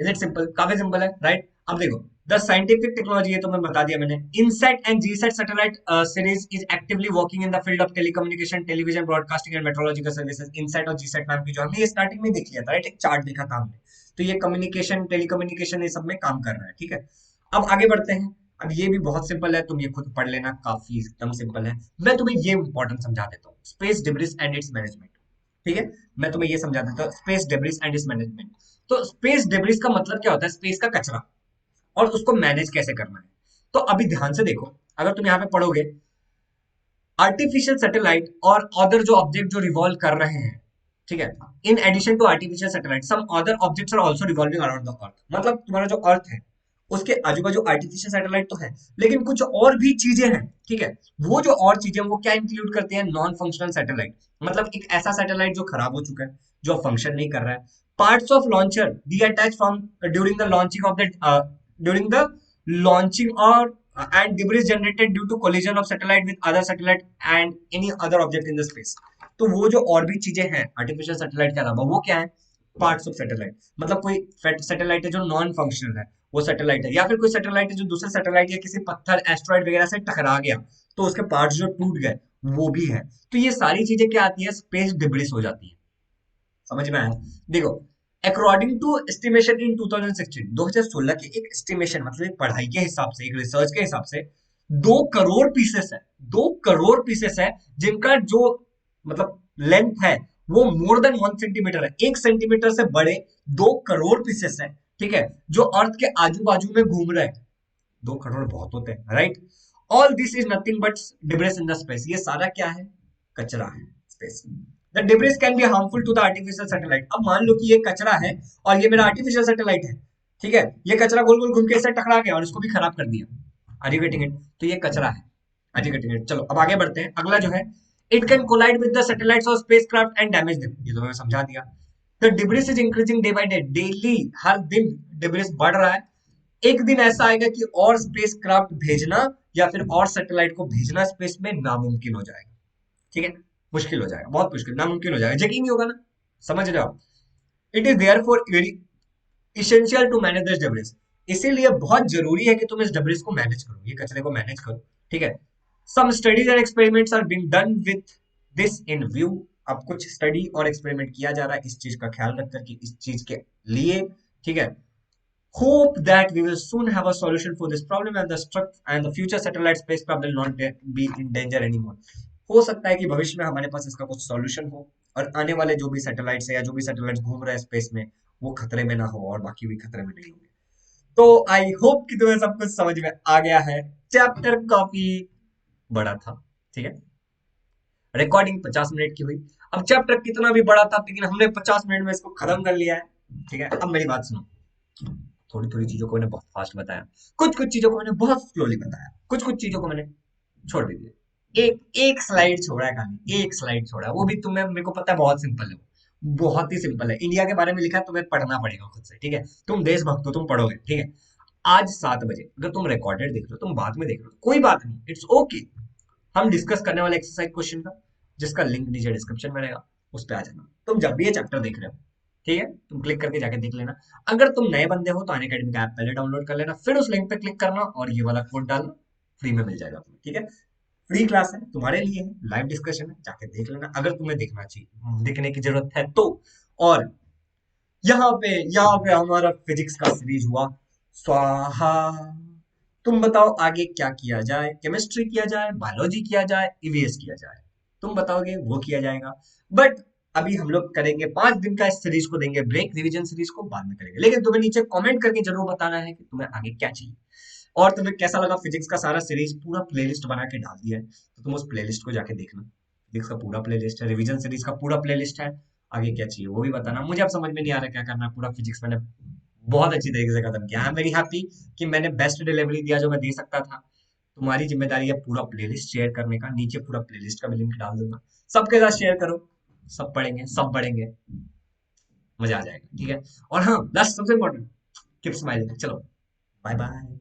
Is it simple? काफी सिंपल है, राइट। अब देखो, द साइंटिफिक टेक्नोलॉजी, ये तो मैं बता दिया मैंने। INSAT and GSAT satellite series is actively working in the field of telecommunication, television broadcasting and metrological services. INSAT और जीसैट नाम की जो हमने ये स्टार्टिंग में देख लिया था, राइट, एक चार्ट देखा था हमने। तो ये कम्युनिकेशन, टेलीकम्युनिकेशन, ये सब में काम कर रहा है, ठीक है। अब आगे बढ़ते हैं। अब ये भी बहुत सिंपल है, तुम ये खुद पढ़ लेना, काफी एकदम सिंपल है। मैं तुम्हें ये इंपॉर्टेंट समझा देता हूँ, space debris and it's management, ठीक है। मैं तुम्हें ये समझा देता हूँ, space debris and it's management. तो स्पेस डिब्रिस का मतलब क्या होता है, स्पेस का कचरा, और उसको मैनेज कैसे करना है। तो अभी ध्यान से देखो, अगर तुम यहाँ पे पढ़ोगे, आर्टिफिशियल सैटेलाइट और अदर जो ऑब्जेक्ट जो रिवॉल्व कर रहे हैं, ठीक है, in addition to artificial satellite some other objects are also revolving around the earth. मतलब तुम्हारा जो अर्थ है उसके आजू बाजू आर्टिफिशियल सैटेलाइट तो है, लेकिन कुछ और भी चीजें हैं, ठीक है। वो जो और चीजें वो क्या इंक्लूड करते हैं, नॉन फंक्शनल सैटेलाइट, मतलब एक ऐसा सैटेलाइट जो खराब हो चुका है, जो फंक्शन नहीं कर रहा है। Parts of launcher detach from during the launching of the during the launching or and debris generated due to collision of satellite with other satellite and any other object in the space। तो वो जो और भी चीजें हैं artificial satellite के अलावा, वो क्या है, पार्ट्स ऑफ सैटेलाइट। मतलब कोई सैटेलाइट है जो नॉन फंक्शनल है, वो सैटेलाइट है, या फिर कोई सैटेलाइट है जो दूसरे सैटेलाइट या किसी पत्थर, एस्ट्रॉइड वगैरह से टकरा गया तो उसके पार्ट्स जो टूट गए, वो भी है। तो ये सारी चीजें क्या आती है, स्पेस डिब्रिस हो जाती है। समझ में आया? देखो, अकॉर्डिंग टू एस्टिमेशन इन 2016, 2016 की एक एस्टिमेशन, मतलब एक पढ़ाई के हिसाब से, एक रिसर्च के हिसाब से 2 करोड़ पीसेस है, 2 करोड़ पीसेस है जिनका जो मतलब लेंथ है वो मोर देन 1 सेंटीमीटर है, 1 सेंटीमीटर से बड़े 2 करोड़ पीसेस है, ठीक है, जो अर्थ के आजू बाजू में घूम रहे हैं। 2 करोड़ बहुत होते हैं, right. All this is nothing but debris in the space. ये सारा क्या है? कचरा है space. The debris can be harmful to the artificial satellite. अब मान लो कि ये कचरा है और ये मेरा आर्टिफिशियल सैटेलाइट है, ठीक है, ये कचरा गोल गोल घूम के इससे टकरा गया और इसको भी खराब कर दिया। Are you getting it? तो ये कचरा है। Are you getting it? चलो अब आगे बढ़ते हैं। अगला जो है, it can collide with the satellites और स्पेसक्राफ्ट एंड डैमेज देम। ये तो मैंने समझा दिया। The debris is increasing day by day. Daily, हर दिन डिब्रिस बढ़ रहा है। एक दिन ऐसा आएगा कि और स्पेसक्राफ्ट भेजना या फिर और सैटेलाइट को भेजना स्पेस में नामुमकिन हो जाएगा। ठीक है, मुश्किल हो जाएगा, बहुत मुश्किल, नामुमकिन हो जाएगा, यकीन नहीं होगा ना। समझ रहे हो आप? It is therefore very essential to manage this debris. इसीलिए बहुत जरूरी है कि तुम इस डिब्रिस को मैनेज करो, ये कचरे को मैनेज करो। ठीक है, some studies and experiments are being done with this in view. अब कुछ स्टडी और एक्सपेरिमेंट किया जा रहा है इस चीज का ख्याल रखकर कि इस चीज के लिए। ठीक है, hope that we will soon have a solution for this problem and the future satellite spacecraft will not be in danger anymore. हो सकता है कि भविष्य में हमारे पास इसका कुछ सॉल्यूशन हो और आने वाले जो भी सैटेलाइट्स है या जो भी सैटेलाइट्स घूम रहे हैं स्पेस में, वो खतरे में ना हो और बाकी भी खतरे में नहीं होंगे। तो आई होप कि तुम्हें सब कुछ समझ में आ गया है। चैप्टर काफी बड़ा था, ठीक है, रिकॉर्डिंग 50 मिनट की हुई। अब चैप्टर कितना भी बड़ा था लेकिन हमने 50 मिनट में इसको खत्म कर लिया है। ठीक है, अब मेरी बात सुनो। थोड़ी थोड़ी चीजों को मैंने बहुत फास्ट बताया, कुछ कुछ चीजों को मैंने बहुत स्लोली बताया, कुछ कुछ चीजों को मैंने छोड़ भी दिया। एक एक स्लाइड छोड़ा है, खाली एक स्लाइड छोड़ा है, वो भी तुम्हें, मेरे को पता है बहुत सिंपल है, बहुत ही सिंपल है। इंडिया के बारे में लिखा है, तुम्हें पढ़ना पड़ेगा खुद से। ठीक है, तुम देशभक्त हो, तुम पढ़ोगे। ठीक है, आज 7 बजे अगर तुम रिकॉर्डेड देख रहे हो, तुम बाद में देख रहे हो, कोई बात नहीं, इट्स ओके। हम डिस्कस करने वाले एक्सरसाइज क्वेश्चन का, जिसका लिंक नीचे डिस्क्रिप्शन में रहेगा, उस पर आ जाना। तुम जब भी ये चैप्टर देख रहे हो, ठीक है, तुम क्लिक करके जाके देख लेना। अगर तुम नए बंदे हो तो अनअकैडमी का ऐप पहले डाउनलोड कर लेना, फिर उस लिंक पे क्लिक करना और ये वाला कोड डालना, फ्री में मिल जाएगा तुम्हें। ठीक है, फ्री क्लास है, तुम्हारे लिए है, लाइव डिस्कशन है, जाके देख लेना अगर तुम्हें देखना चाहिए, देखने की जरूरत है तो। और यहाँ पे हमारा फिजिक्स का सीरीज हुआ स्वाहा। तुम बताओ आगे क्या किया जाए? केमिस्ट्री किया जाए, बायोलॉजी किया जाए, ईवीएस किया जाए? तुम बताओगे वो किया जाएगा। बट अभी हम लोग करेंगे 5 दिन का, इस सीरीज को देंगे ब्रेक, रिवीजन सीरीज को बाद में करेंगे। लेकिन तुम्हें नीचे कमेंट करके जरूर बताना है कि तुम्हें आगे क्या चाहिए और तुम्हें कैसा लगा। फिजिक्स का सारा सीरीज पूरा प्लेलिस्ट बना के डाल दिया है, तो तुम उस प्लेलिस्ट को जाके देखना। फिजिक्स का पूरा प्लेलिस्ट है, रिवीजन सीरीज का पूरा प्लेलिस्ट है। आगे क्या चाहिए वो भी बताना। मुझे अब समझ में नहीं आ रहा क्या करना है। पूरा फिजिक्स मैंने बहुत अच्छी तरीके से खत्म किया। आई एम वेरी हैप्पी कि मैंने बेस्ट डिलीवरी दिया जो मैं दे सकता था। तुम्हारी जिम्मेदारी है पूरा प्लेलिस्ट शेयर करने का, नीचे पूरा प्लेलिस्ट का भी लिंक डाल दूंगा, सबके साथ शेयर करो, सब पढ़ेंगे, सब बढ़ेंगे, मजा आ जाएगा। ठीक है, और हाँ, लास्ट सबसे इम्पोर्टेंट, कीप स्माइलिंग। चलो, बाय बाय।